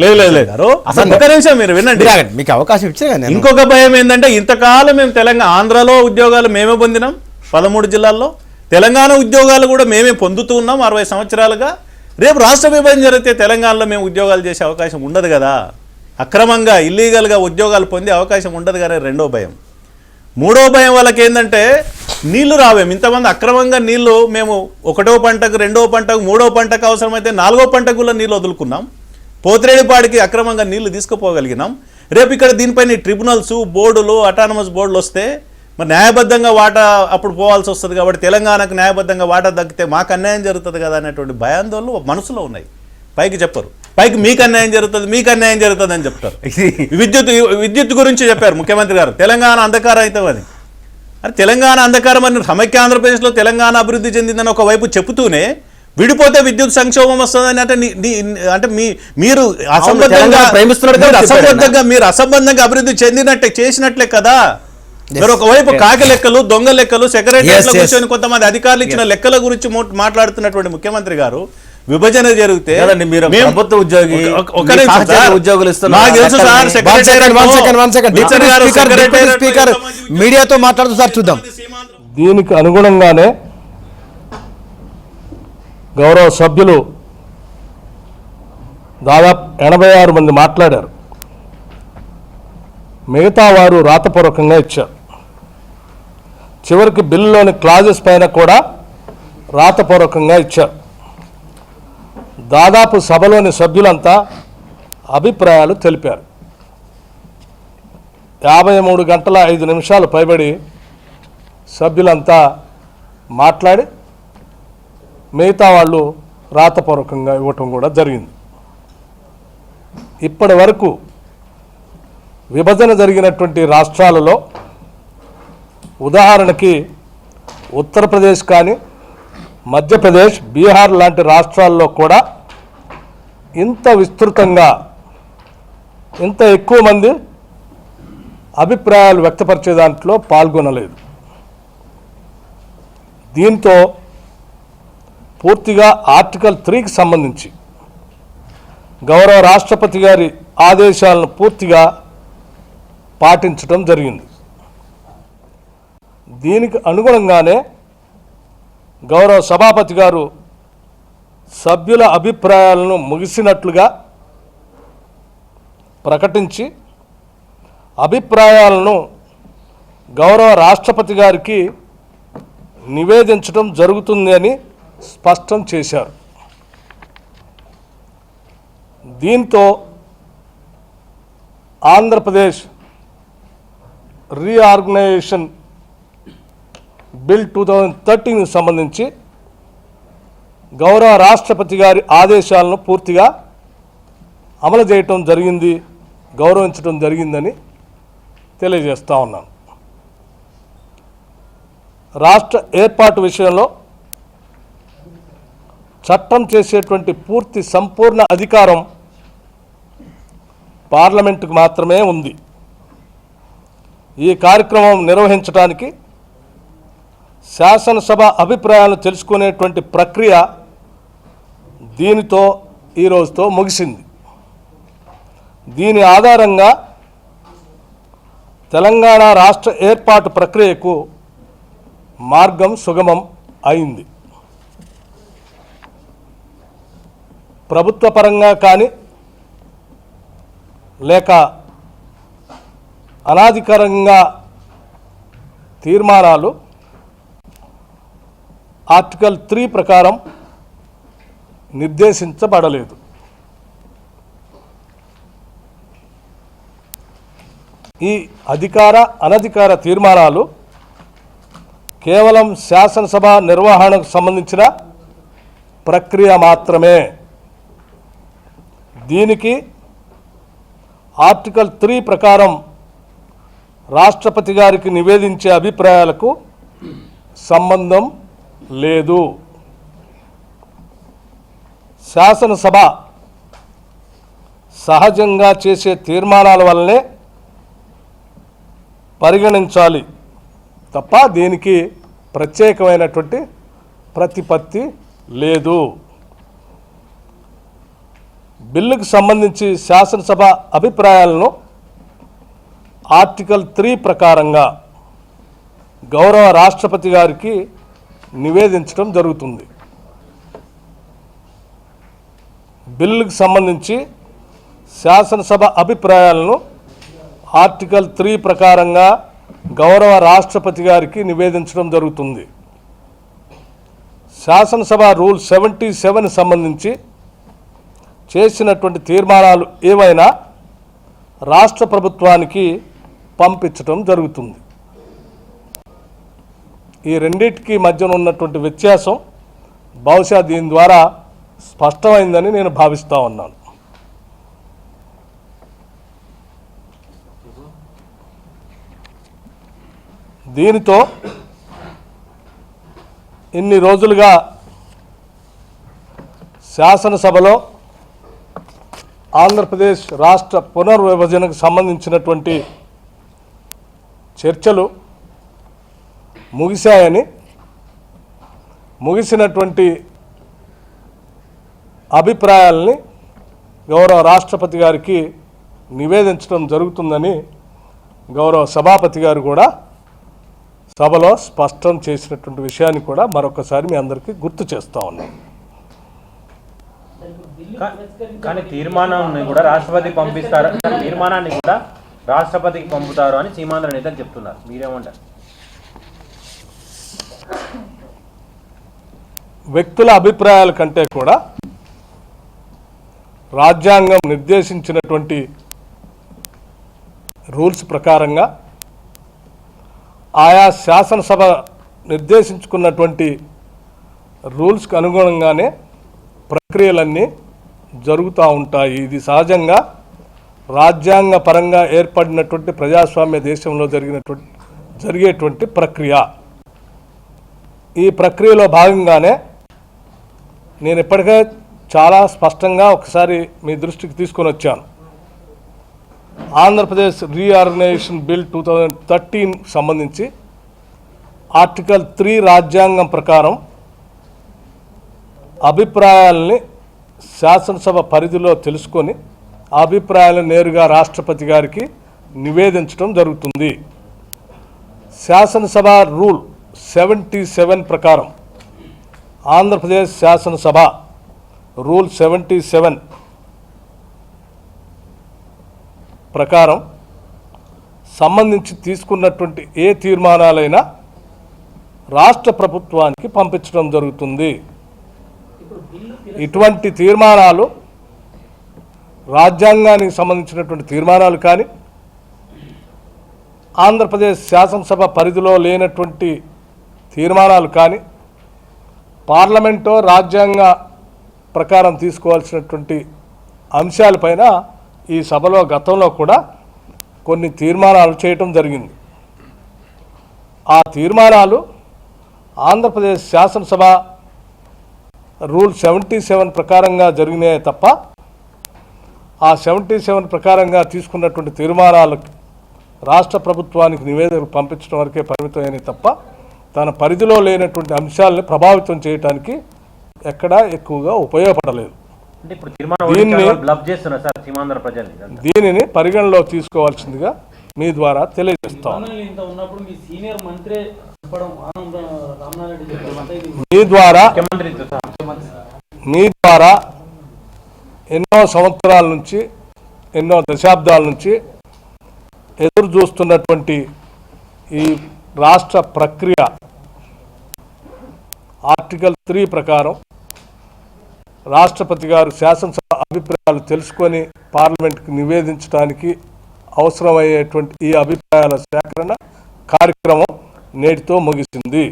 ఒక నిమిషం మీరు వినండి, మీకు అవకాశం ఇచ్చే. ఇంకొక భయం ఏంటంటే, ఇంతకాలం మేము ఆంధ్రలో ఉద్యోగాలు మేమే పొందినాం 13 జిల్లాల్లో, తెలంగాణ ఉద్యోగాలు కూడా మేమే పొందుతూ ఉన్నాం 60 సంవత్సరాలుగా. రేపు రాష్ట్ర విభజన జరిగితే తెలంగాణలో మేము ఉద్యోగాలు చేసే అవకాశం ఉండదు కదా, అక్రమంగా ఇల్లీగల్గా ఉద్యోగాలు పొందే అవకాశం ఉండదు కదా. రెండో భయం. మూడో భయం వాళ్ళకి ఏంటంటే, నీళ్లు రావేం. ఇంతమంది అక్రమంగా నీళ్లు మేము 1వ పంటకు, 2వ పంటకు, 3వ పంటకు, అవసరమైతే 4వ పంటకు కూడా నీళ్ళు వదులుకున్నాం. పోతిరేడుపాడికి అక్రమంగా నీళ్లు తీసుకుపోగలిగినాం. రేపు ఇక్కడ దీనిపైన ట్రిబ్యునల్స్, బోర్డులు, అటానమస్ బోర్డులు వస్తే మరి న్యాయబద్ధంగా వాటా అప్పుడు పోవాల్సి వస్తుంది. కాబట్టి తెలంగాణకు న్యాయబద్ధంగా వాటా దక్కితే మాకు అన్యాయం జరుగుతుంది కదా అనేటువంటి భయాందోళనలు మనసులో ఉన్నాయి. పైకి చెప్పరు, పైకి మీకు అన్యాయం జరుగుతుంది, మీకు అన్యాయం జరుగుతుంది అని చెప్తారు. విద్యుత్ గురించి చెప్పారు ముఖ్యమంత్రి గారు, తెలంగాణ అంధకారం అవుతామని. అది తెలంగాణ అంధకారం అని సమైక్య ఆంధ్రప్రదేశ్లో తెలంగాణ అభివృద్ధి చెందిందని ఒకవైపు చెబుతూనే విడిపోతే విద్యుత్ సంక్షోభం వస్తుందని అంటే అంటే మీరు అసంబద్ధంగా తెలంగాణ ప్రేమిస్తున్నాడు కాబట్టి మీరు అసంబద్ధంగా అభివృద్ధి చెందినట్టే చేసినట్లే కదా. మీరు ఒకవైపు కాకి లెక్కలు, దొంగ లెక్కలు, సెక్రటరీ కూర్చొని కొంతమంది అధికారులు ఇచ్చిన లెక్కల గురించి మాట్లాడుతున్నటువంటి ముఖ్యమంత్రి గారు విభజన జరిగితే ప్రభుత్వ ఉద్యోగి మీడియాతో మాట్లాడుతూ సార్ చూద్దాం. దీనికి అనుగుణంగానే గౌరవ సభ్యులు దాదాపు 86 మంది మాట్లాడారు. మిగతా వారు రాతపూర్వకంగా ఇచ్చారు. చివరికి బిల్లులోని క్లాజెస్ పైన కూడా రాతపూర్వకంగా ఇచ్చారు. దాదాపు సభలోని సభ్యులంతా అభిప్రాయాలు తెలిపారు. 53 గంటల 5 నిమిషాలు పైబడి సభ్యులంతా మాట్లాడి మిగతా వాళ్ళు రాతపూర్వకంగా ఇవ్వటం కూడా జరిగింది. ఇప్పటి వరకు విభజన జరిగినటువంటి రాష్ట్రాలలో ఉదాహరణకి ఉత్తరప్రదేశ్ కానీ, మధ్యప్రదేశ్, బీహార్ లాంటి రాష్ట్రాల్లో కూడా ఇంత విస్తృతంగా ఇంత ఎక్కువ మంది అభిప్రాయాలు వ్యక్తపరిచే దాంట్లో పాల్గొనలేదు. దీంతో పూర్తిగా ఆర్టికల్ 3కి సంబంధించి గౌరవ రాష్ట్రపతి గారి ఆదేశాలను పూర్తిగా పాటించడం జరిగింది. దీనికి అనుగుణంగానే గౌరవ సభాపతి గారు సభ్యుల అభిప్రాయాలను ముగిసినట్లుగా ప్రకటించి అభిప్రాయాలను గౌరవ రాష్ట్రపతి గారికి నివేదించడం జరుగుతుంది అని స్పష్టం చేశారు. దీంతో ఆంధ్రప్రదేశ్ రీఆర్గనైజేషన్ బిల్ 2013కి సంబంధించి గౌరవ రాష్ట్రపతి గారి ఆదేశాలను పూర్తిగా అమలు చేయటం జరిగింది, గౌరవించడం జరిగిందని తెలియజేస్తా ఉన్నాను. రాష్ట్ర ఏర్పాటు విషయంలో చట్టం చేసేటువంటి పూర్తి సంపూర్ణ అధికారం పార్లమెంటుకు మాత్రమే ఉంది. ఈ కార్యక్రమం నిర్వహించడానికి శాసనసభ అభిప్రాయాలను తెలుసుకునేటువంటి ప్రక్రియ దీనితో ఈరోజుతో ముగిసింది. దీని ఆధారంగా తెలంగాణ రాష్ట్ర ఏర్పాటు ప్రక్రియకు మార్గం సుగమం అయింది. ప్రభుత్వ పరంగా కానీ లేక అనాధికారంగా తీర్మానాలు ఆర్టికల్ 3 ప్రకారం నిర్దేశించబడలేదు. ఈ అధికార అనధికార తీర్మానాలు కేవలం శాసనసభ నిర్వహణకు సంబంధించిన ప్రక్రియ మాత్రమే. దీనికి ఆర్టికల్ 3 ప్రకారం రాష్ట్రపతి గారికి నివేదించే అభిప్రాయాలకు సంబంధం లేదు. శాసనసభ సహజంగా చేసే తీర్మానాల వల్లనే పరిగణించాలి తప్ప దీనికి ప్రత్యేకమైనటువంటి ప్రతిపత్తి లేదు. బిల్లుకు సంబంధించి శాసనసభ అభిప్రాయాలను ఆర్టికల్ 3 ప్రకారంగా గౌరవ రాష్ట్రపతి గారికి నివేదించడం జరుగుతుంది. బిల్లుకు సంబంధించి శాసనసభ అభిప్రాయాలను ఆర్టికల్ 3 ప్రకారంగా గౌరవ రాష్ట్రపతి గారికి నివేదించడం జరుగుతుంది. శాసనసభ రూల్ 77 సంబంధించి చేసినటువంటి తీర్మానాలు ఏవైనా రాష్ట్ర ప్రభుత్వానికి పంపించడం జరుగుతుంది. ఈ రెండింటికి మధ్యన ఉన్నటువంటి వ్యత్యాసం బహుశా దీని ద్వారా స్పష్టమైందని నేను భావిస్తూ ఉన్నాను. దీనితో ఇన్ని రోజులుగా శాసనసభలో ఆంధ్రప్రదేశ్ రాష్ట్ర పునర్విభజనకు సంబంధించినటువంటి చర్చలు ముగిశాయని, ముగిసినటువంటి అభిప్రాయాలని గౌరవ రాష్ట్రపతి గారికి నివేదించడం జరుగుతుందని గౌరవ సభాపతి గారు కూడా సభలో స్పష్టం చేసినటువంటి విషయాన్ని కూడా మరొకసారి మీ అందరికీ గుర్తు చేస్తూ ఉన్నాం. కానీ తీర్మానాన్ని కూడా రాష్ట్రపతికి పంపిస్తారు, తీర్మానాన్ని కూడా రాష్ట్రపతికి పంపుతారు అని సీమాంధ్ర నేతలు చెప్తున్నారు. మీరేమంటారు? వ్యక్తుల అభిప్రాయాల కంటే కూడా రాజ్యాంగం నిర్దేశించినటువంటి రూల్స్ ప్రకారంగా ఆయా శాసనసభ నిర్దేశించుకున్నటువంటి రూల్స్కి అనుగుణంగానే ప్రక్రియలన్నీ జరుగుతూ ఉంటాయి. ఇది సహజంగా రాజ్యాంగ పరంగా ఏర్పడినటువంటి ప్రజాస్వామ్య దేశంలో జరిగేటువంటి ప్రక్రియ. ఈ ప్రక్రియలో భాగంగానే నేను ఇప్పటికే చాలా స్పష్టంగా ఒకసారి మీ దృష్టికి తీసుకొని వచ్చాను. ఆంధ్రప్రదేశ్ రీఆర్గనైజేషన్ బిల్ 2013 సంబంధించి ఆర్టికల్ 3 రాజ్యాంగం ప్రకారం అభిప్రాయాలని శాసనసభ పరిధిలో తెలుసుకొని ఆ అభిప్రాయాలను నేరుగా రాష్ట్రపతి గారికి నివేదించడం జరుగుతుంది. శాసనసభ రూల్ 77 ప్రకారం ఆంధ్రప్రదేశ్ శాసనసభ రూల్ 77 ప్రకారం సంబంధించి తీసుకున్నటువంటి ఏ తీర్మానాలైనా రాష్ట్ర ప్రభుత్వానికి పంపించడం జరుగుతుంది. ఇటువంటి తీర్మానాలు రాజ్యాంగానికి సంబంధించినటువంటి తీర్మానాలు కానీ, ఆంధ్రప్రదేశ్ శాసనసభ పరిధిలో లేనటువంటి తీర్మానాలు కానీ, పార్లమెంటో రాజ్యాంగ ప్రకారం తీసుకోవాల్సినటువంటి అంశాలపైన ఈ సభలో గతంలో కూడా కొన్ని తీర్మానాలు చేయటం జరిగింది. ఆ తీర్మానాలు ఆంధ్రప్రదేశ్ శాసనసభ రూల్ 77 ప్రకారంగా జరిగినాయి తప్ప, ఆ 77 ప్రకారంగా తీసుకున్నటువంటి తీర్మానాలు రాష్ట్ర ప్రభుత్వానికి నివేదిక పంపించడం వరకే పరిమితమైనవి తప్ప తన పరిధిలో లేనటువంటి అంశాలను ప్రభావితం చేయడానికి ఎక్కడా ఎక్కువగా ఉపయోగపడలేదు. అంటే ఇప్పుడు తీర్మానం బ్లఫ్ చేస్తున్నారు సార్ సీమాంధ్ర ప్రజల్ని. దీనిని పరిగణలో తీసుకోవాల్సిందిగా మీ ద్వారా తెలియజేస్తాం. మీ ద్వారా ఎన్నో సంవత్సరాల నుంచి, ఎన్నో దశాబ్దాల నుంచి ఎదురు చూస్తున్నటువంటి ఈ రాష్ట్ర ప్రక్రియ ఆర్టికల్ 3 ప్రకారం రాష్ట్రపతి గారు శాసనసభ అభిప్రాయాలు తెలుసుకొని పార్లమెంట్కి నివేదించడానికి అవసరమయ్యేటువంటి ఈ అభిప్రాయాల సేకరణ కార్యక్రమం నేటితో ముగిసింది.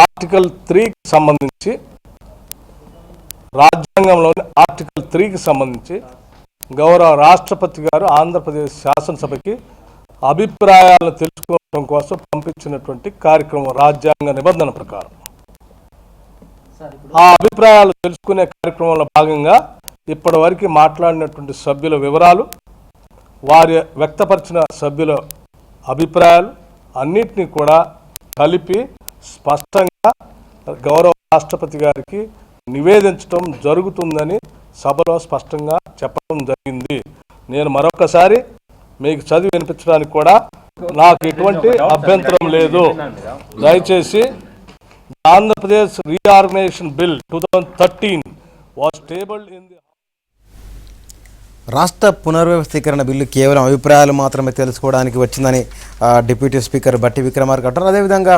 ఆర్టికల్ 3కి సంబంధించి, రాజ్యాంగంలోని ఆర్టికల్ 3కి సంబంధించి గౌరవ రాష్ట్రపతి గారు ఆంధ్రప్రదేశ్ శాసనసభకి అభిప్రాయాలను తెలుసుకోవడం కోసం పంపించినటువంటి కార్యక్రమం రాజ్యాంగ నిబంధన ప్రకారం. ఆ అభిప్రాయాలు తెలుసుకునే కార్యక్రమంలో భాగంగా ఇప్పటివరకు మాట్లాడినటువంటి సభ్యుల వివరాలు, వారి వ్యక్తపరిచిన సభ్యుల అభిప్రాయాలు అన్నిటినీ కూడా కలిపి స్పష్టంగా గౌరవ రాష్ట్రపతి గారికి నివేదించడం జరుగుతుందని సభలో స్పష్టంగా చెప్పడం జరిగింది. నేను మరొకసారి మీకు చదివి వినిపించడానికి కూడా నాకు ఎటువంటి అభ్యంతరం లేదు. దయచేసి Andhra Pradesh reorganisation bill 2013 was tabled in the రాష్ట్ర పునర్వ్యవస్థీకరణ బిల్లు కేవలం అభిప్రాయాలు మాత్రమే తెలుసుకోవడానికి వచ్చిందని డిప్యూటీ స్పీకర్ బట్టి విక్రమార్క అంటారు. అదేవిధంగా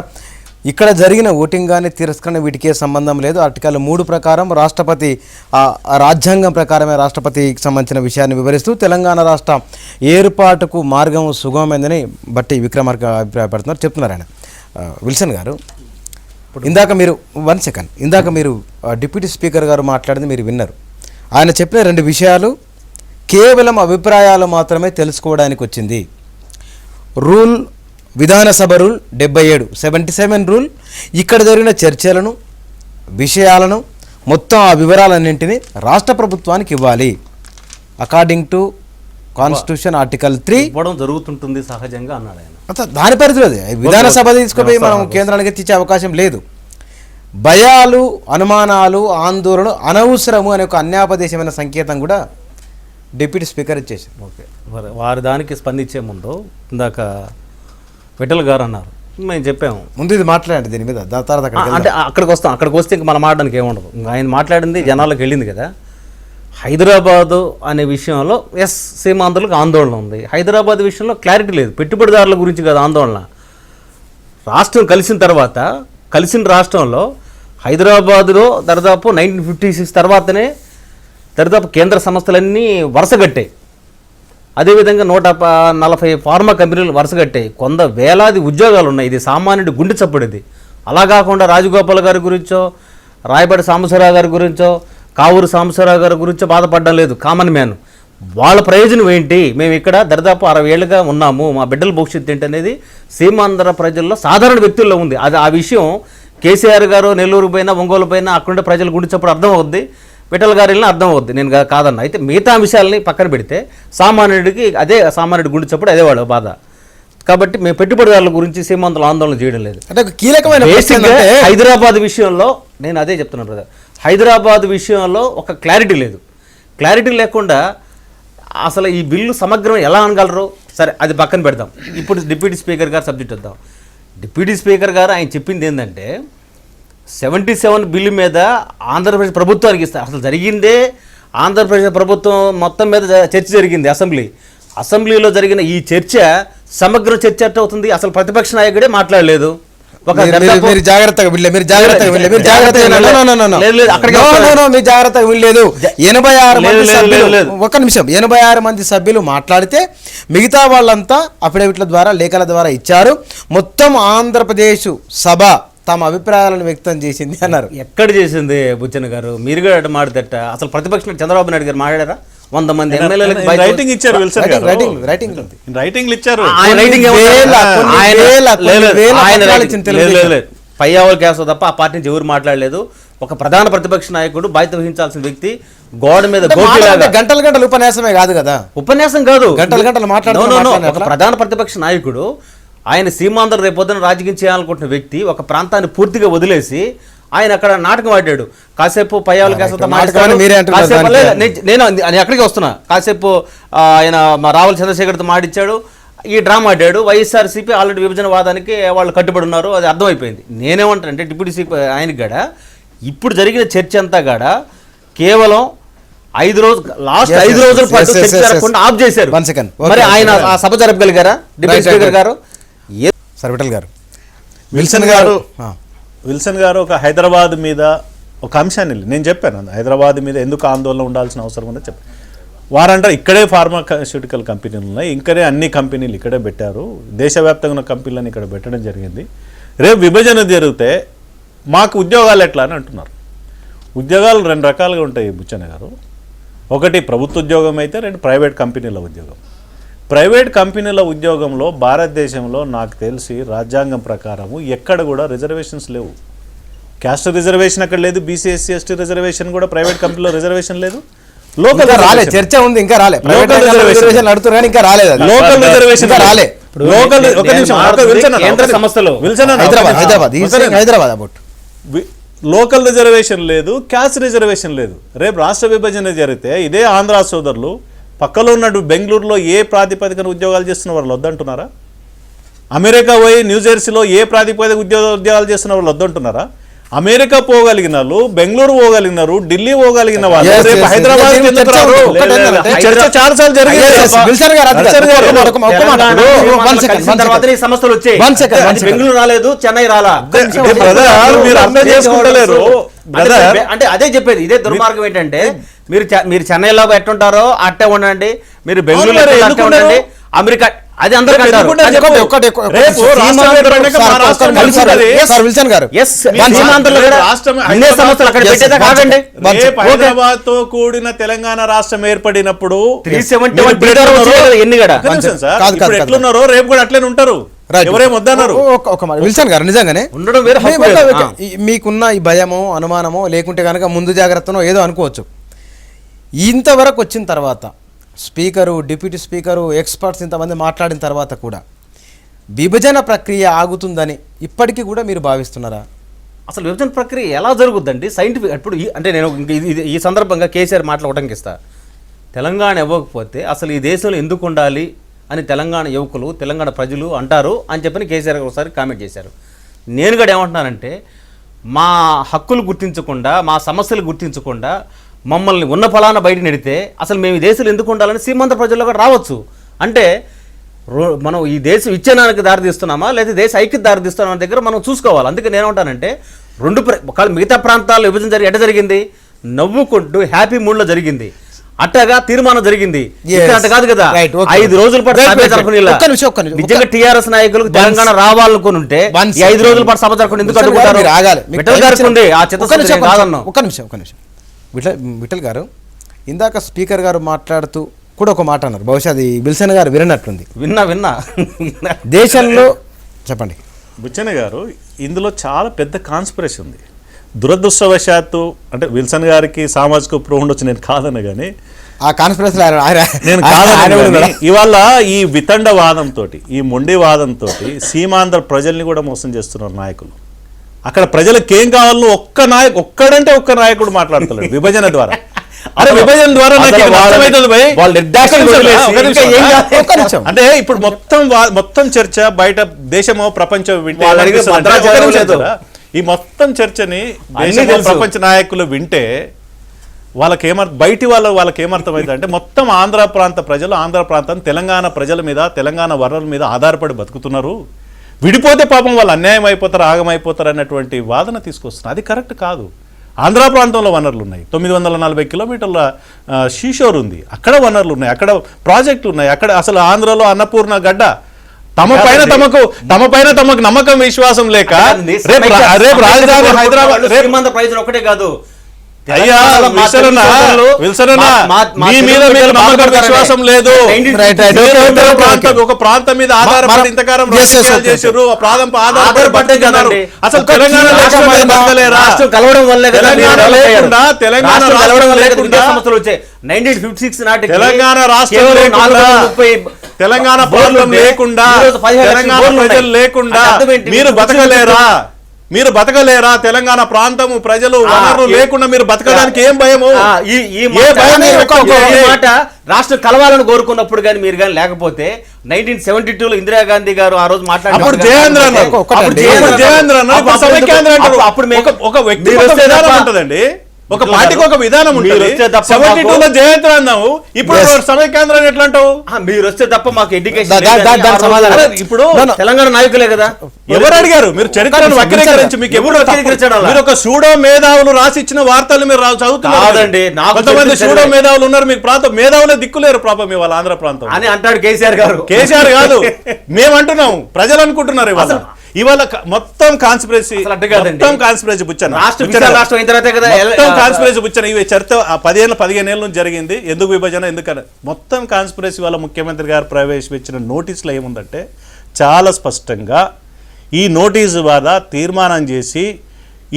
ఇక్కడ జరిగిన ఓటింగ్ కానీ తిరస్కరణ వీటికే సంబంధం లేదు. ఆర్టికల్ 3 ప్రకారం రాష్ట్రపతి రాజ్యాంగం ప్రకారమే రాష్ట్రపతికి సంబంధించిన విషయాన్ని వివరిస్తూ తెలంగాణ రాష్ట్ర ఏర్పాటుకు మార్గం సుగమమైందని బట్టి విక్రమార్క అభిప్రాయపడుతున్నారు, చెప్తున్నారు ఆయన. విల్సన్ గారు, ఇందాక మీరు డిప్యూటీ స్పీకర్ గారు మాట్లాడింది మీరు విన్నారు. ఆయన చెప్పిన 2 విషయాలు కేవలం అభిప్రాయాలు మాత్రమే తెలుసుకోవడానికి వచ్చింది. రూల్ విధానసభ రూల్ 77 రూల్ ఇక్కడ జరిగిన చర్చలను విషయాలను మొత్తం ఆ వివరాలన్నింటినీ రాష్ట్ర ప్రభుత్వానికి ఇవ్వాలి. అకార్డింగ్ టు కాన్స్టిట్యూషన్ ఆర్టికల్ 3 ఇవ్వడం జరుగుతుంటుంది సహజంగా అన్నాడు ఆయన. దాని పరిధిలో అది విధానసభ తీసుకుపోయి మనం కేంద్రానికి తెచ్చే అవకాశం లేదు. భయాలు, అనుమానాలు, ఆందోళన అనవసరము అనే ఒక అన్యాపదేశమైన సంకేతం కూడా డిప్యూటీ స్పీకర్ ఇచ్చేసారు. ఓకే, వారి దానికి స్పందించే ముందు ఇందాక విఠల్ గారు అన్నారు, మేము చెప్పాము ముందు ఇది మాట్లాడండి దీని మీద, దాని తర్వాత అక్కడికి అంటే అక్కడికి వస్తే ఇంక మనం మాట్లాడడానికి ఏముండదు. ఆయన మాట్లాడింది జనాలకు వెళ్ళింది కదా. హైదరాబాదు అనే విషయంలో సీమాంధ్రులకు ఆందోళన ఉంది. హైదరాబాద్ విషయంలో క్లారిటీ లేదు. పెట్టుబడిదారుల గురించి కదా ఆందోళన. రాష్ట్రం కలిసిన రాష్ట్రంలో హైదరాబాదులో దాదాపు 1956 తర్వాతనే దాదాపు కేంద్ర సంస్థలన్నీ వరుసగట్టాయి. అదేవిధంగా 140 ఫార్మా కంపెనీలు వరుసగట్టాయి. వేలాది ఉద్యోగాలు ఉన్నాయి. ఇది సామాన్యుడి గుండె చప్పుడిది. అలా కాకుండా రాజగోపాల్ గారి గురించో, రాయబడి సాంబశివరావు గారి గురించో, కావూరు సాంబశివరావు గారి గురించో బాధపడడం లేదు. కామన్ మ్యాన్ వాళ్ళ ప్రయోజనం ఏంటి? మేము ఇక్కడ దాదాపు 60 ఏళ్ళుగా ఉన్నాము, మా బిడ్డల భవిష్యత్తు ఏంటి అనేది సీమాంధ్ర ప్రజల్లో సాధారణ వ్యక్తుల్లో ఉంది. అది ఆ విషయం కేసీఆర్ గారు నెల్లూరు పైన, ఒంగోలు పైన అక్కడుండే ప్రజల గుండె చప్పుడు అర్థం అవుద్ది. విఠల్ గారి అర్థం అవుద్ది, నేను కాదన్న. అయితే మిగతా అంశాలని పక్కన పెడితే సామాన్యుడికి సామాన్యుడి గుండె చప్పుడు అదే వాడు బాధ. కాబట్టి మేము పెట్టుబడిదారుల గురించి సీమాంధ్రులు ఆందోళన చేయడం లేదు. అంటే కీలకమైన హైదరాబాద్ విషయంలో నేను అదే చెప్తున్నాను బ్రదర్. హైదరాబాద్ విషయంలో ఒక క్లారిటీ లేదు. క్లారిటీ లేకుండా అసలు ఈ బిల్లు సమగ్రం ఎలా అనగలరు? సరే, అది పక్కన పెడదాం. ఇప్పుడు డిప్యూటీ స్పీకర్ గారు సబ్జెక్ట్ వద్దాం. డిప్యూటీ స్పీకర్ గారు ఆయన చెప్పింది ఏంటంటే 77 బిల్లు మీద ఆంధ్రప్రదేశ్ ప్రభుత్వానికి ఇస్తారు. అసలు జరిగిందే ఆంధ్రప్రదేశ్ ప్రభుత్వం మొత్తం మీద చర్చ జరిగింది. అసెంబ్లీలో జరిగిన ఈ చర్చ సమగ్ర చర్చ అవుతుంది. అసలు ప్రతిపక్ష నాయకుడే మాట్లాడలేదు. మీరు జాగ్రత్తగా వినలేదు. 86 మంది సభ్యులు మాట్లాడితే మిగతా వాళ్ళంతా అఫిడవిట్ల ద్వారా, లేఖల ద్వారా ఇచ్చారు. మొత్తం ఆంధ్రప్రదేశ్ సభ తమ అభిప్రాయాలను వ్యక్తం చేసింది అన్నారు. ఎక్కడ చేసింది బుచ్చన్న గారు? మీరు కూడా మాట్లాడట. అసలు ప్రతిపక్షం చంద్రబాబు నాయుడు గారు మాట్లాడారా? 100 మంది ఎమ్మెల్యేలకు రైటింగ్ ఇచ్చారు. పయ్యావల్ కేసు తప్ప ఆ పార్టీ నుంచి ఎవరు మాట్లాడలేదు. ఒక ప్రధాన ప్రతిపక్ష నాయకుడు బాధ్యత వహించాల్సిన వ్యక్తి గోడ మీద గంటలు ఉపన్యాసమే కాదు కదా. ఉపన్యాసం కాదు, గంటలు మాట్లాడుతున్నారు. ఒక ప్రధాన ప్రతిపక్ష నాయకుడు, ఆయన సీమాంధ్ర రేపొద్దున రాజకీయం చేయాలనుకుంటున్న వ్యక్తి ఒక ప్రాంతాన్ని పూర్తిగా వదిలేసి ఆయన అక్కడ నాటకం ఆడాడు. కాసేపు పయ్యావల్ కేసుతో నేను ఎక్కడికి వస్తున్నా, కాసేపు ఆయన మా రావుల చంద్రశేఖర్తో మాడిచ్చాడు, ఈ డ్రామా ఆడాడు. వైఎస్ఆర్సీపీ ఆల్రెడీ విభజనవాదానికి వాళ్ళు కట్టుబడి ఉన్నారు, అది అర్థమైపోయింది. నేనేమంటానంటే డిప్యూటీ సీపీ ఆయనకి గడ ఇప్పుడు జరిగిన చర్చ అంతా గడ కేవలం 5 రోజుల పాటు చర్చ జరగకుండా ఆఫ్ చేశారు. మరి ఆయన ఆ సభ జరపగలిగారా డిప్యూటీ స్పీకర్ గారు? విల్సన్ గారు ఒక హైదరాబాద్ మీద ఒక అంశాన్ని నేను చెప్పాను. హైదరాబాద్ మీద ఎందుకు ఆందోళన ఉండాల్సిన అవసరం ఉందో చెప్పాను. వారంటారు ఇక్కడే ఫార్మాస్యూటికల్ కంపెనీలు ఉన్నాయి, ఇక్కడే అన్ని కంపెనీలు ఇక్కడే పెట్టారు, దేశవ్యాప్తంగా ఉన్న కంపెనీలను ఇక్కడ పెట్టడం జరిగింది. రేపు విభజన జరిగితే మాకు ఉద్యోగాలు ఎట్లా అని అంటున్నారు. ఉద్యోగాలు 2 రకాలుగా ఉంటాయి బుచ్చన్న గారు. ఒకటి ప్రభుత్వ ఉద్యోగం అయితే, 2 ప్రైవేట్ కంపెనీల ఉద్యోగం. ప్రైవేట్ కంపెనీల ఉద్యోగంలో భారతదేశంలో నాకు తెలిసి రాజ్యాంగం ప్రకారము ఎక్కడ కూడా రిజర్వేషన్స్ లేవు. క్యాస్ట్ రిజర్వేషన్ అక్కడ లేదు, బీసీ ఎస్సీ ఎస్టీ రిజర్వేషన్ కూడా ప్రైవేట్ కంపెనీలో రిజర్వేషన్ లేదు. లోకల్ రాలే, చర్చ ఉంది, ఇంకా రాలే. లోకల్ రిజర్వేషన్ అడుగుతున్నారు, ఇంకా రాలేదు. లోకల్ రిజర్వేషన్ రాలే. లోకల్ ఒక నిమిషం, కేంద్ర సంస్థలు హైదరాబాద్ అబౌట్ లోకల్ రిజర్వేషన్ లేదు, క్యాస్ట్ రిజర్వేషన్ లేదు. రేపు రాష్ట్ర విభజన జరిగితే ఇదే ఆంధ్ర సోదరులు పక్కలో ఉన్నట్టు బెంగళూరులో ఏ ప్రాతిపదికన ఉద్యోగాలు చేస్తున్న వాళ్ళు వద్దంటున్నారా? అమెరికా పోయి న్యూజెర్సీలో ఏ ప్రాతిపదిక ఉద్యోగాలు చేస్తున్న వాళ్ళు వద్దంటున్నారా? అమెరికా పోగలిగినారు, బెంగళూరు పోగలిగినారు, ఢిల్లీ పోగలిగిన వాళ్ళు రేపు హైదరాబాద్ చాలాసార్లు జరిగింది. బెంగళూరు రాలేదు, చెన్నై రాలా. మీరు అర్థం చేసుకుంటలేరు. అంటే అదే చెప్పేది, ఇదే దుర్మార్గం. ఏంటంటే మీరు చెన్నైలో ఎట్టుంటారో అట్టే ఉండండి, మీరు బెంగళూరులో అట్టే ఉండండి, అమెరికా అది అందరూ హైదరాబాద్ తో కూడిన తెలంగాణ రాష్ట్రం ఏర్పడినప్పుడు ఎన్ని ఎట్లున్నారో రేపు కూడా అట్లనే ఉంటారు. Right. ఎవరేం వద్దన్నారు. ఒక మాట విల్సన్ గారు నిజంగానే ఉండడం వేరే హక్కు వేరు. మీకున్న ఈ భయమో అనుమానమో లేకుంటే కనుక ముందు జాగ్రత్తనో ఏదో అనుకోవచ్చు. ఇంతవరకు వచ్చిన తర్వాత స్పీకరు, డిప్యూటీ స్పీకరు, ఎక్స్పర్ట్స్ ఇంతమంది మాట్లాడిన తర్వాత కూడా విభజన ప్రక్రియ ఆగుతుందని ఇప్పటికీ కూడా మీరు భావిస్తున్నారా? అసలు విభజన ప్రక్రియ ఎలా జరుగుద్దండి సైంటిఫిక్? ఇప్పుడు అంటే నేను ఈ సందర్భంగా కేసీఆర్ మాటలు ఉటంకిస్తా. తెలంగాణ ఇవ్వకపోతే అసలు ఈ దేశంలో ఎందుకు ఉండాలి అని తెలంగాణ యువకులు, తెలంగాణ ప్రజలు అంటారు అని చెప్పని కేసీఆర్ ఒకసారి కామెంట్ చేశారు. నేను కూడా ఏమంటున్నానంటే, మా హక్కులు గుర్తించకుండా, మా సమస్యలు గుర్తించకుండా మమ్మల్ని ఉన్న ఫలాన బయట నెడితే అసలు మేము ఈ దేశంలో ఎందుకు ఉండాలని సీమాంధ్ర ప్రజల్లో కూడా రావచ్చు. అంటే మనం ఈ దేశం విచ్ఛిన్నానికి దారితీస్తున్నామా లేదా దేశ ఐక్యత దారితీస్తున్నామా దగ్గర మనం చూసుకోవాలి. అందుకే నేనేమంటానంటే, మిగతా ప్రాంతాల్లో విభజన ఎట్ట జరిగింది? నవ్వుకుంటూ హ్యాపీ మూడ్లో జరిగింది. అట్టగా తీర్మానం జరిగింది. అట్ట కాదు కదా, 5 రోజుల పాటు సభ జరపని. నిజంగా టీఆర్ఎస్ నాయకులకు తెలంగాణ రావాలనుకుని ఉంటే 5 రోజుల పాటు సభ జరపని ఎందుకు అడ్డుకుంటారు? విఠల్ గారికి ఉంది ఆ చిత్తశుద్ధి కాదన్నాం. ఒక్క నిమిషం విఠల్ గారు ఇందాక స్పీకర్ గారు మాట్లాడుతూ కూడా ఒక మాట అన్నారు, బహుశా అది విల్సన్ గారు వినట్లుంది. విన్నా దేశంలో చెప్పండి బుచ్చన్న గారు, ఇందులో చాలా పెద్ద కాన్స్పిరసీ ఉంది. దురదృష్టవశాత్తు అంటే విల్సన్ గారికి సామాజిక ప్రో ఉండొచ్చు, నేను కాదన్న కానీ ఆ కాన్స్పిరసీ నేను కాదన్న ఇవాళ ఈ వితండవాదంతో, ఈ మొండివాదంతో సీమాంధ్ర ప్రజల్ని కూడా మోసం చేస్తున్నారు నాయకులు. అక్కడ ప్రజలకు ఏం కావాలో ఒక్కడంటే ఒక్క నాయకుడు మాట్లాడతాడు విభజన ద్వారా. అరే విభజన ద్వారా అంటే ఇప్పుడు మొత్తం చర్చ బయట దేశమో ప్రపంచం వింటే ఈ మొత్తం చర్చని దేశమో ప్రపంచ నాయకులు వింటే వాళ్ళకి ఏమర్థమైంది అంటే, మొత్తం ఆంధ్ర ప్రాంత ప్రజలు ఆంధ్ర ప్రాంతం తెలంగాణ ప్రజల మీద, తెలంగాణ వనరుల మీద ఆధారపడి బతుకుతున్నారు. విడిపోతే పాపం వాళ్ళు అన్యాయం అయిపోతారు, ఆగమైపోతారు అన్నటువంటి వాదన తీసుకొస్తున్నారు. అది కరెక్ట్ కాదు. ఆంధ్ర ప్రాంతంలో వనరులు ఉన్నాయి. 940 కిలోమీటర్ల షీషోర్ ఉంది, అక్కడ వనరులు ఉన్నాయి, అక్కడ ప్రాజెక్టులు ఉన్నాయి. అక్కడ అసలు ఆంధ్రలో అన్నపూర్ణ గడ్డ. తమ పైన తమకు నమ్మకం, విశ్వాసం లేక రేపు రాజధాని హైదరాబాద్ ప్రయోజనం ఒకటే కాదు. అయ్యా మీ మీద మీకు నమ్మకం, విశ్వాసం లేదు. ఒక ప్రాంతం మీద ఆధారపడి ఇంతకాలం రాజకీయాలు చేశారు, ఆ ప్రాంతం ఆధారపడ్డారు. అసలు తెలంగాణ కలవడం వల్లే తెలంగాణ తెలంగాణ రాష్ట్రం తెలంగాణ ప్రాంతం లేకుండా, తెలంగాణ ప్రజలు లేకుండా మీరు బతకలేరా? తెలంగాణ ప్రాంతము ప్రజలు వనరులు లేకుండా మీరు బతకడానికి ఏం భయము? రాష్ట్రం కలవాలని కోరుకున్నప్పుడు కానీ మీరు కానీ లేకపోతే 1972లో ఇందిరాగాంధీ గారు ఆ రోజు మాట్లాడారు. ఒక వ్యక్తి ఉంటదండి, ఒక పార్టీకి ఒక విధానం ఉంటుంది. 72లో జయంతి అన్నావు, ఇప్పుడు సమైక్యాంధ్రాన్ని ఎట్లా అంటావు? మీరు వస్తే తప్ప మాకు ఎడ్యుకేషన్ ఇప్పుడు తెలంగాణ నాయకులే కదా. ఎవరు అడిగారు? మీరు చరిత్రను వక్రీకరించి మీకు ఎవరు వక్రీకరించడం? మీరు ఒక సూడో మేధావులు రాసి ఇచ్చిన వార్తలు మీరు చదువుతున్నారు. కొంతమంది సూడో మేధావులు ఉన్నారు మీకు. ప్రాంతం మేధావులే దిక్కులేరు ప్రాంతం ఇవాళ ఆంధ్ర ప్రాంతం అని అంటాడు కేసీఆర్ గారు. కేసీఆర్ కాదు, మేము అంటున్నాం, ప్రజలు అనుకుంటున్నారు. ఇవాళ మొత్తం కాన్స్పిరసీ బుచ్చన్న, ఇవి చరిత్ర 15 ఏళ్ళ నుంచి జరిగింది. ఎందుకు విభజన, ఎందుకని మొత్తం కాన్స్పిరసీ వల్ల ముఖ్యమంత్రి గారు ప్రవేశపెట్టిన నోటీసులో ఏముందంటే, చాలా స్పష్టంగా ఈ నోటీసు ద్వారా తీర్మానం చేసి,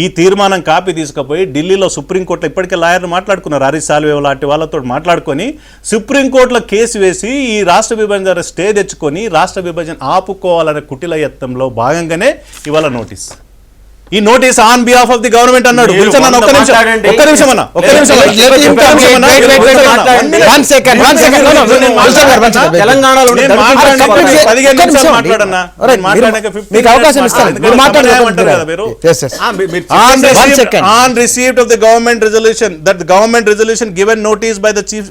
ఈ తీర్మానం కాపీ తీసుకుపోయి ఢిల్లీలో సుప్రీంకోర్టులో ఇప్పటికే లాయర్లు మాట్లాడుకున్నారు, హరీష్ సాల్వే లాంటి వాళ్ళతో మాట్లాడుకొని సుప్రీంకోర్టులో కేసు వేసి ఈ రాష్ట్ర విభజన ద్వారా స్టే తెచ్చుకొని రాష్ట్ర విభజన ఆపుకోవాలనే కుటిల యత్నంలో భాగంగానే ఇవాళ నోటీస్. ఈ notice on behalf of the government అన్నాడు. On receipt of the government resolution given notice by the chief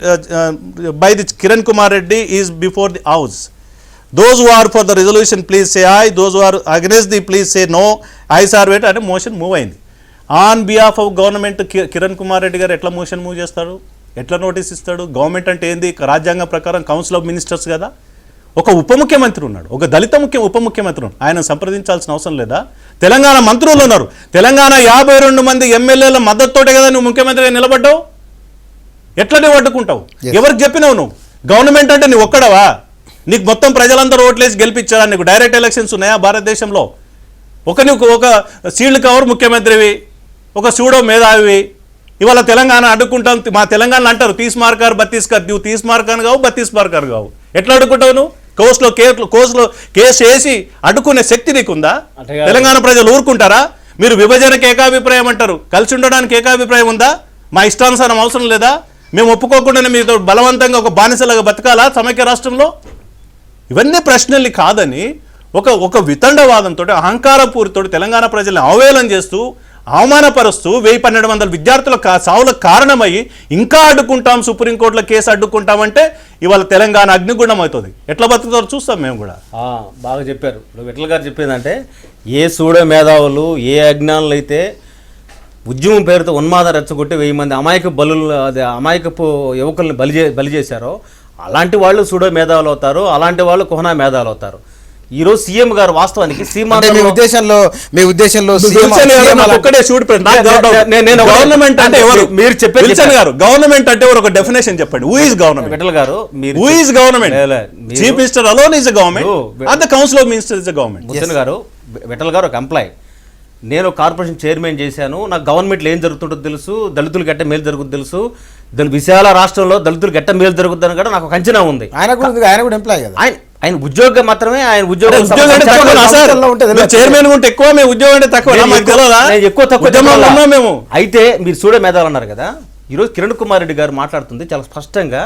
by the Kiran Kumar Reddy is before the house. Those who are for the resolution please say aye, those who are against the please say no. Ayes are wait అంటే motion move అయింది. On behalf of government Kiran Kumar Reddy గారు ఎట్లా motion move చేస్తాడు, ఎట్లా notice ఇస్తాడు? Government అంటే ఏంది? రాజ్యాంగం ప్రకారం కౌన్సిల్ ఆఫ్ మినిస్టర్స్ కదా. ఒక ఉప ముఖ్యమంత్రి ఉన్నాడు, ఒక దళిత ఉప ముఖ్యమంత్రి ఉన్నాడు, ఆయన సంప్రదించాల్సిన అవసరం లేదా? తెలంగాణ మంత్రులు ఉన్నారు, తెలంగాణ 52 మంది ఎమ్మెల్యేల మద్దతుతోటే కదా నువ్వు ముఖ్యమంత్రిగా నిలబడ్డావు. ఎట్లా నువ్వు అడ్డుకుంటావు? ఎవరికి చెప్పినావు నువ్వు? గవర్నమెంట్ అంటే నువ్వు ఒక్కడవా? నీకు మొత్తం ప్రజలందరూ ఓట్లేసి గెలిపించారా? నీకు డైరెక్ట్ ఎలక్షన్స్ ఉన్నాయా భారతదేశంలో? నీకు ఒక సీల్డ్ కవర్ ముఖ్యమంత్రివి, ఒక సూడో మేధావి. ఇవాళ తెలంగాణ అడ్డుకుంటాం, మా తెలంగాణ అంటారు 30 మార్కర్ 32 కర్, నువ్వు 30 మార్కర్ కావు 32 మార్కర్ కావు. ఎట్లా అడ్డుకుంటావు నువ్వు? కోర్సులో కేసు వేసి అడ్డుకునే శక్తి నీకుందా? తెలంగాణ ప్రజలు ఊరుకుంటారా? మీరు విభజనకు ఏకాభిప్రాయం అంటారు, కలిసి ఉండడానికి ఏకాభిప్రాయం ఉందా? మా ఇష్టానుసారం అవసరం లేదా? మేము ఒప్పుకోకుండానే మీతో బలవంతంగా ఒక బానిసలాగా బతకాలా సమైక్య రాష్ట్రంలో? ఇవన్నీ ప్రశ్నల్ని కాదని ఒక వితండవాదంతో, అహంకారపూరితో తెలంగాణ ప్రజల్ని అవహేళన చేస్తూ, అవమానపరుస్తూ 1000-1200 విద్యార్థుల సావులకు కారణమయ్యి ఇంకా అడ్డుకుంటాం, సుప్రీంకోర్టులో కేసు అడ్డుకుంటామంటే ఇవాళ తెలంగాణ అగ్నిగుండం అవుతుంది. ఎట్లా బతుకుతారో చూస్తాం మేము కూడా. బాగా చెప్పారు. ఇప్పుడు విఠల్ గారు చెప్పిందంటే, ఏ సూడో మేధావులు, ఏ అజ్ఞానులు అయితే ఉద్యమం పేరుతో ఉన్మాద రెచ్చగొట్టి 1000 మంది అమాయకపు యువకుల్ని బలి చేశారో అలాంటి వాళ్ళు సూడో మేధావులు అవుతారు, అలాంటి వాళ్ళు కుహనా మేధావులు అవుతారు. ఈరోజు సీఎం గారు వాస్తవానికి మీ ఉద్దేశంలో గవర్నమెంట్ అంటే ఎవరు? మీరు చెప్పేది గారు గవర్నమెంట్ అంటే ఎవరు? ఒక డెఫినేషన్ చెప్పండి. Who is government? Vithal garu, who is government? Chief minister alone is the government, and the council of ministers is the government. Muchchan garu, Vithal గారు ఒక ఎంప్లాయ్. నేను కార్పొరేషన్ చైర్మన్ చేశాను, నాకు గవర్నమెంట్లో ఏం జరుగుతుందో తెలుసు, దళితులకు ఎట్ట మేలు జరుగుతుందో తెలుసు, విశాల రాష్ట్రంలో దళితులకు ఎట్ట మేలు జరుగుతుందని కూడా నాకు ఒక అంచనా ఉంది. ఆయన కూడా ఎంప్లాయ్ కదా. ఆయన ఉద్యోగం మాత్రమే, ఆయన ఉద్యోగం చైర్మన్ ఉంటే ఎక్కువ, మేము ఉద్యోగం అంటే తక్కువ. మేము అయితే మీరు సూడో మేధావులు అన్నారు కదా, ఈరోజు కిరణ్ కుమార్ రెడ్డి గారు మాట్లాడుతుంది చాలా స్పష్టంగా.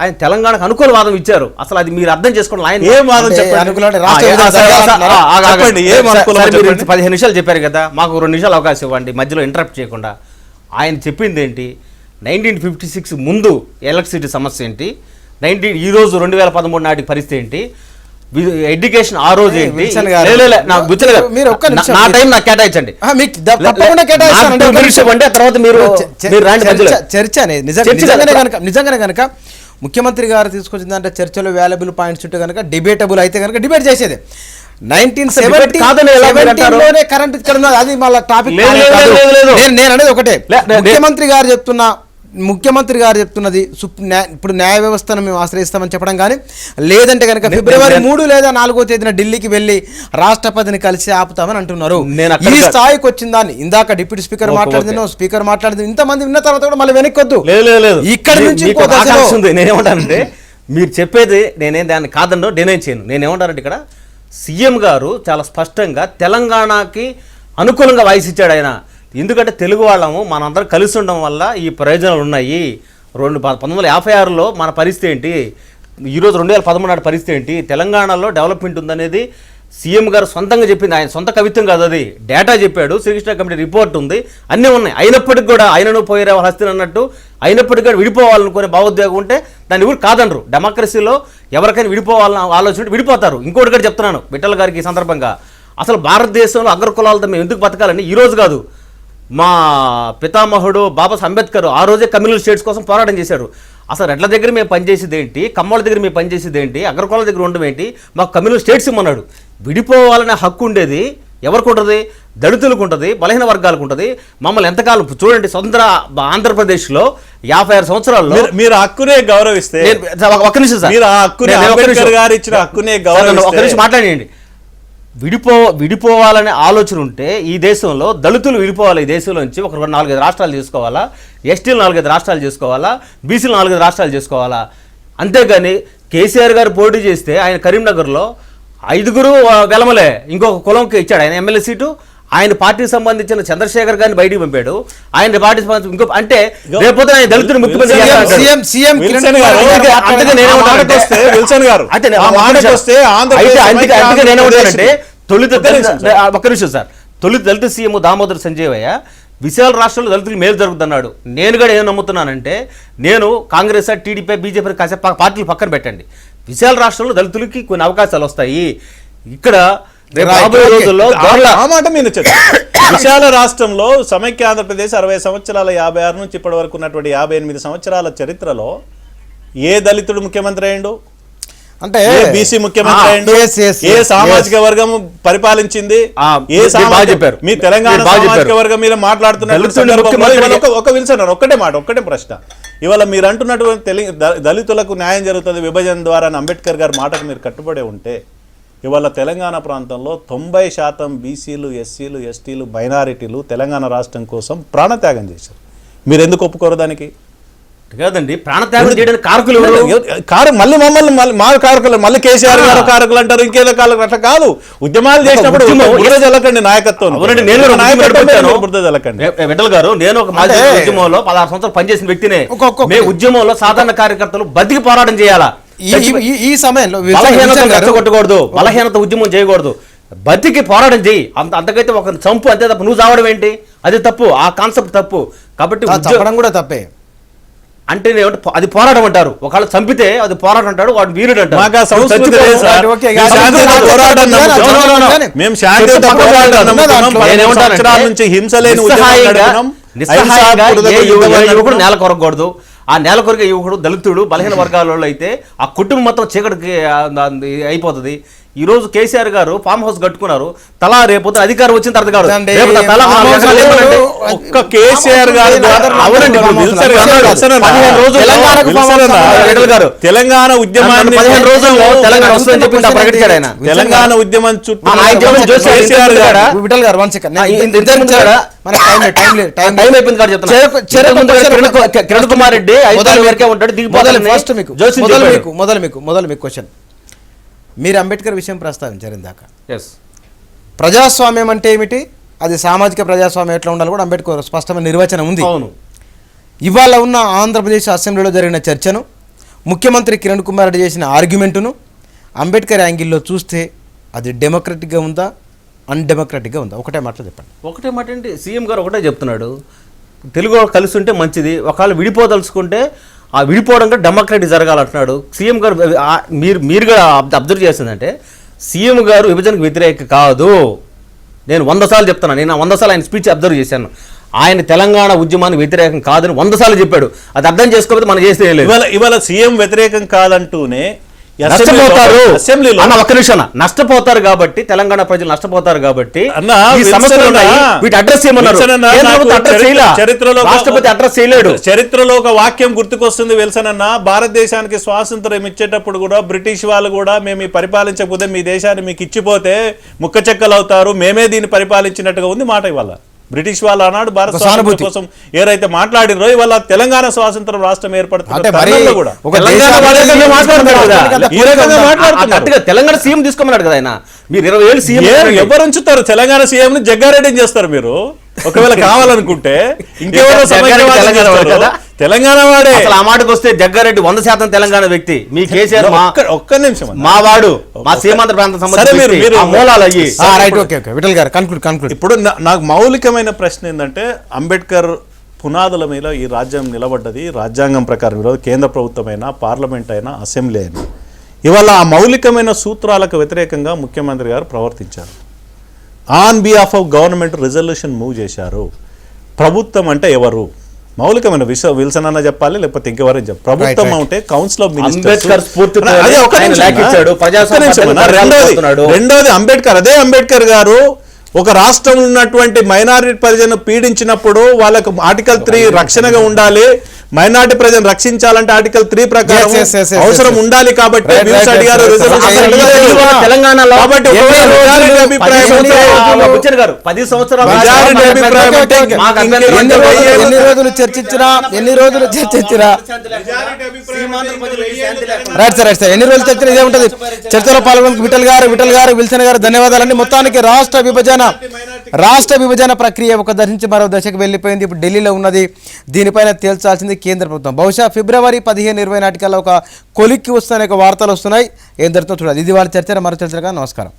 ఆయన తెలంగాణకు అనుకూల వాదం ఇచ్చారు. అసలు అది మీరు అర్థం చేసుకోండి. ఆయన ఏం వాదం చెప్పండి? 15 నిమిషాలు చెప్పారు కదా, మాకు 2 నిమిషాలు అవకాశం ఇవ్వండి మధ్యలో ఇంటరప్ట్ చేయకుండా. ఆయన చెప్పింది ఏంటి? 1956 ముందు ఎలక్ట్రిసిటీ సమస్య ఏంటి, ఈరోజు 2013 నాటికి పరిస్థితి ఏంటి, ఎడ్యుకేషన్ ఆ రోజు ఏంటి? నా టైం నాకు కేటాయించండి. తర్వాత మీరు చర్చ అనేది నిజంగానే కనుక ముఖ్యమంత్రి గారు తీసుకొచ్చిందంటే చర్చలో వాల్యుబుల్ పాయింట్స్ చుట్టూ కనుక డిబేటబుల్ అయితే కనుక డిబేట్ చేసేది. 1970 కరెంట్ ఇక్కడ అది మళ్ళీ టాపిక్. నేను అనేది ఒకటే, ముఖ్యమంత్రి గారు చెప్తున్నది ఇప్పుడు న్యాయ వ్యవస్థను మేము ఆశ్రయిస్తామని చెప్పడం కానీ, లేదంటే కనుక ఫిబ్రవరి 3 లేదా 4వ తేదీన ఢిల్లీకి వెళ్ళి రాష్ట్రపతిని కలిసి ఆపుతామని అంటున్నారు. ఈ స్థాయికి వచ్చిందాన్ని ఇందాక డిప్యూటీ స్పీకర్ మాట్లాడింది ఇంతమంది విన్న తర్వాత కూడా మళ్ళీ వెనక్కొద్దు. ఇక్కడ నుంచి నేనేమంటానంటే, మీరు చెప్పేది నేనేం దాన్ని కాదండో నేనేం చేయను. నేనేమంటానంటే, ఇక్కడ సీఎం గారు చాలా స్పష్టంగా తెలంగాణకి అనుకూలంగా వాయిస్ ఇచ్చాడు ఆయన. ఎందుకంటే తెలుగు వాళ్ళము మనందరం కలిసి ఉండడం వల్ల ఈ ప్రయోజనాలు ఉన్నాయి. 1956లో మన పరిస్థితి ఏంటి, ఈరోజు 2013 నాటి పరిస్థితి ఏంటి, తెలంగాణలో డెవలప్మెంట్ ఉందనేది సీఎం గారు సొంతంగా చెప్పింది. ఆయన సొంత కవిత్వం కాదు, అది డేటా చెప్పాడు. శ్రీకృష్ణ కమిటీ రిపోర్ట్ ఉంది, అన్నీ ఉన్నాయి. అయినప్పటికీ కూడా ఆయనను పోయిరా హస్తిని అన్నట్టు అయినప్పటికీ కూడా విడిపోవాలనుకునే భావోద్వేగం ఉంటే దాన్ని ఎవరు కాదనరు. డెమోక్రసీలో ఎవరికైనా విడిపోవాలని ఆలోచన విడిపోతారు. ఇంకోటి కూడా చెప్తున్నాను విఠల్ గారికి ఈ సందర్భంగా, అసలు భారతదేశంలో అగ్రకులాలతో మేము ఎందుకు బతకాలని ఈరోజు కాదు, మా పితామహుడు బాబాసాహెబ్ అంబేద్కర్ ఆ రోజే కమ్యూనల్ స్టేట్స్ కోసం పోరాటం చేశారు. అసలు రెడ్ల దగ్గర మేము పనిచేసేది ఏంటి, కమ్మల దగ్గర మేము పనిచేసేది ఏంటి, అగ్రకులాల దగ్గర ఉండడం ఏంటి, మాకు కమ్యూనల్ స్టేట్స్ ఇమ్మన్నాడు. విడిపోవాలనే హక్కు ఉండేది ఎవరికి ఉంటుంది? దళితులకు ఉంటుంది, బలహీన వర్గాలకు ఉంటుంది. మమ్మల్ని ఎంతకాలం చూడండి, స్వతంత్ర ఆంధ్రప్రదేశ్లో 56 సంవత్సరాల్లో మీరు హక్కునే గౌరవిస్తే, ఒక్క నిమిషం సార్, ఒక్క నిమిషం మాట్లాడండి. విడిపోవాలనే ఆలోచన ఉంటే ఈ దేశంలో దళితులు విడిపోవాలి, ఈ దేశంలో నుంచి ఒక 4-5 రాష్ట్రాలు చేసుకోవాలా, ఎస్టీలు 4-5 రాష్ట్రాలు చేసుకోవాలా, బీసీలు 4-5 రాష్ట్రాలు చేసుకోవాలా. అంతేగాని కేసీఆర్ గారు పోటీ చేస్తే ఆయన కరీంనగర్లో 5 వెలమలే ఇంకొక కులంకి ఇచ్చాడు ఆయన ఎమ్మెల్యే సీటు. ఆయన పార్టీకి సంబంధించిన చంద్రశేఖర్ గారిని బయటికి పంపాడు. ఆయన పార్టీ ఇంకో అంటే రేపొద్దున ఆయన దళితులు ముఖ్యమంత్రి నేనేమంటానంటే, ఒక్క నిమిషం సార్, తొలి దళిత సీఎం దామోదర్ సంజయ్ విశాల రాష్ట్రంలో దళితులు మేలు జరుగుతున్నాడు. నేను కూడా ఏం నమ్ముతున్నానంటే, నేను కాంగ్రెస్ టీడీపీ బీజేపీ కాసేపు పార్టీలు పక్కన పెట్టండి, విశాల రాష్ట్రంలో దళితులకి కొన్ని అవకాశాలు వస్తాయి. ఇక్కడ విశాల రాష్ట్రంలో సమైక్య ఆంధ్రప్రదేశ్ 60 సంవత్సరాల 56 నుంచి ఇప్పటి వరకు ఉన్నటువంటి 58 సంవత్సరాల చరిత్రలో ఏ దళితుడు ముఖ్యమంత్రి అయ్యిండు? అంటే ఏ బీసీ ముఖ్యమంత్రి అయ్యిండు? ఏ సామాజిక వర్గం పరిపాలించింది? ఏ చెప్పారు మీ తెలంగాణ సామాజిక వర్గం మీద మాట్లాడుతున్నారు. ఒక విల్సన్ ఒక్కటే ప్రశ్న. ఇవాళ మీరు అంటున్నటువంటి దళితులకు న్యాయం జరుగుతుంది విభజన ద్వారా అంబేద్కర్ గారి మాటకు మీరు కట్టుబడే ఉంటే ఇవాళ తెలంగాణ ప్రాంతంలో 90% బీసీలు, ఎస్సీలు, ఎస్టీలు, మైనారిటీలు తెలంగాణ రాష్ట్రం కోసం ప్రాణత్యాగం చేశారు. మీరు ఎందుకు ఒప్పుకోరు దానికి? కాదండి, ప్రాణత్యాగం చేయడానికి కారకులు మళ్ళీ మమ్మల్ని మా కారకులు మళ్ళీ కేసీఆర్ గారు కారకులు అంటారు, ఇంకేదో కారకులు. అట్లా కాదు. ఉద్యమాలు చేసినప్పుడు బురద జల్లకండి నాయకత్వం. విఠల్ గారు, నేను ఒక మాజీ ఉద్యమంలో 16 సంవత్సరాలు పనిచేసిన వ్యక్తినే. మేము ఉద్యమంలో సాధారణ కార్యకర్తలు బతికి పోరాటం చేయాలా? ఈ సమయంలో కొట్టకూడదు, బలహీనత ఉద్యమం చేయకూడదు, బతికి పోరాటం చేయి. అంతకైతే ఒక చంపు అంతే తప్ప నువ్వు చావడం ఏంటి? అది తప్పు, ఆ కాన్సెప్ట్ తప్పు. కాబట్టి చెప్పడం కూడా తప్పే. అంటే అది పోరాటం అంటారు. ఒకవేళ చంపితే అది పోరాటం అంటాడు, వాడు వీరుడు అంటారు. యువకుడు నేల కొరకూడదు. ఆ నేల కొరికే యువకుడు దళితుడు, బలహీన వర్గాలలో అయితే ఆ కుటుంబం మొత్తం చీకటికి అయిపోతుంది. ఈ రోజు కేసీఆర్ గారు ఫామ్ హౌస్ కట్టుకున్నారు. తలా రేపు అధికారం వచ్చిన తర్వాత కాదు, ఒక్క కేసీఆర్ గారు తెలంగాణ ఉద్యమాన్ని 15 రోజుల్లో తెలంగాణ వస్తుందని చెప్పి ప్రకటించాడు ఆయన. తెలంగాణ ఉద్యమం చుట్టూ విఠల్ గారు కిరణ్ కుమార్ రెడ్డి వరకే ఉంటాడు. మొదలు మీకు క్వశ్చన్. మీరు అంబేద్కర్ విషయం ప్రస్తావించారు ఇందాక. ప్రజాస్వామ్యం అంటే ఏమిటి, అది సామాజిక ప్రజాస్వామ్యం ఎట్లా ఉండాలి కూడా అంబేద్కర్ స్పష్టమైన నిర్వచనం ఉంది. ఇవాళ ఉన్న ఆంధ్రప్రదేశ్ అసెంబ్లీలో జరిగిన చర్చను, ముఖ్యమంత్రి కిరణ్ కుమార్ రెడ్డి చేసిన ఆర్గ్యుమెంటును అంబేద్కర్ యాంగిల్లో చూస్తే అది డెమోక్రటిక్గా ఉందా, అన్డెమోక్రటిక్గా ఉందా? ఒకటే మాటలో చెప్పండి. ఒకటే మాట అంటే సీఎం గారు ఒకటే చెప్తున్నాడు, తెలుగు కలిసి ఉంటే మంచిది, ఒకవేళ విడిపోదలుచుకుంటే ఆ విడిపోవడం కూడా డెమోక్రటిక్ జరగాలంటున్నాడు సీఎం గారు. మీరు కూడా అబ్జర్వ్ చేసిందంటే సీఎం గారు విభజనకు వ్యతిరేక కాదు. నేను 100 సార్లు చెప్తున్నాను. నేను 100 సార్లు ఆయన స్పీచ్ అబ్జర్వ్ చేశాను. ఆయన తెలంగాణ ఉద్యమానికి వ్యతిరేకం కాదని 100 సార్లు చెప్పాడు. అది అర్థం చేసుకోకపోతే మనం చేస్తే ఇవాళ సీఎం వ్యతిరేకం కాదంటూనే నష్టపోతారు. ఒక్క నిమిషం, నష్టపోతారు కాబట్టి తెలంగాణ ప్రజలు నష్టపోతారు కాబట్టి వీటి అడ్రస్ చేయమన్నారు. రాష్ట్రపతి అడ్రస్ చేయలేడు. చరిత్రలో ఒక వాక్యం గుర్తుకొస్తుంది వెల్సనన్న, భారతదేశానికి స్వాతంత్రం ఇచ్చేటప్పుడు కూడా బ్రిటిష్ వాళ్ళు కూడా మేము పరిపాలించకపోతే మీ దేశాన్ని మీకు ఇచ్చిపోతే ముక్క చెక్కలు అవుతారు, మేమే దీన్ని పరిపాలించినట్టుగా ఉంది మాట. ఇవాళ బ్రిటిష్ వాళ్ళు ఆనాడు భారత స్వాతంత్రం కోసం ఏదైతే మాట్లాడిరో ఇవాళ తెలంగాణ స్వాతంత్రం రాష్ట్రం ఏర్పడుతుంది. తెలంగాణ సీఎం తీసుకోమన్నాడు కదా ఆయన. మీరు 20 ఏళ్ళు సీఎం ఎవరు ఉంచుతారు? తెలంగాణ సీఎం ని జగ్గారెడ్డి చేస్తారు మీరు ఒకవేళ కావాలనుకుంటే. ఇంకెవరో తెలంగాణ వాడే. అసలు ఆ మాటకు వస్తే జగ్గారెడ్డి 100% తెలంగాణ వ్యక్తి. మీ కేసీఆర్ ఒక్క నిమిషం, మా వాడు, మా సీమాంధ్ర ప్రాంతం మూలాలు అయ్యి. ఇప్పుడు నాకు మౌలికమైన ప్రశ్న ఏంటంటే, అంబేద్కర్ పునాదుల మీద ఈ రాజ్యం నిలబడ్డది. రాజ్యాంగం ప్రకారం ఈరోజు కేంద్ర ప్రభుత్వం అయినా, పార్లమెంట్ అయినా, అసెంబ్లీ అయినా ఇవాళ ఆ మౌలికమైన సూత్రాలకు వ్యతిరేకంగా ముఖ్యమంత్రి గారు ప్రవర్తించారు. On behalf of government resolution move చేశారు. ప్రభుత్వం అంటే ఎవరు? మౌలికమైన విషయం విల్సన్ అన్న చెప్పాలి, లేకపోతే ఇంకెవరైనా చెప్పాలి. ప్రభుత్వం అంటే కౌన్సిల్ ఆఫ్ మినిస్టర్స్. రెండోది అదే అంబేద్కర్ గారు ఒక రాష్ట్రంలో ఉన్నటువంటి మైనారిటీ ప్రజలను పీడించినప్పుడు వాళ్ళకు ఆర్టికల్ 3 రక్షణగా ఉండాలి, మైనారిటీ ప్రజలను రక్షించాలంటే ఆర్టికల్ 3 ప్రకారం అవసరం ఉండాలి. కాబట్టి తెలంగాణలో ఎన్ని రోజులు చర్చించినా ఇదే ఉంటుంది. చర్చలో పాల్గొన్న విఠల్ గారు విల్సన్ గారు ధన్యవాదాలండి. మొత్తానికి రాష్ట్ర విభజన ప్రక్రియ ఒక దశ నుంచి మరో దశకు వెళ్ళిపోయింది. ఇప్పుడు ఢిల్లీలో ఉన్నది. దీనిపైన తేల్చాల్సింది కేంద్ర ప్రభుత్వం. బహుశా ఫిబ్రవరి 15-20 నాటికల్లా ఒక కొలిక్కి వస్తున్న వార్తలు వస్తున్నాయి. ఏం జరుగుతుందో చూడాలి. ఇది వాళ్ళ చర్చ. మరో చర్చగా నమస్కారం.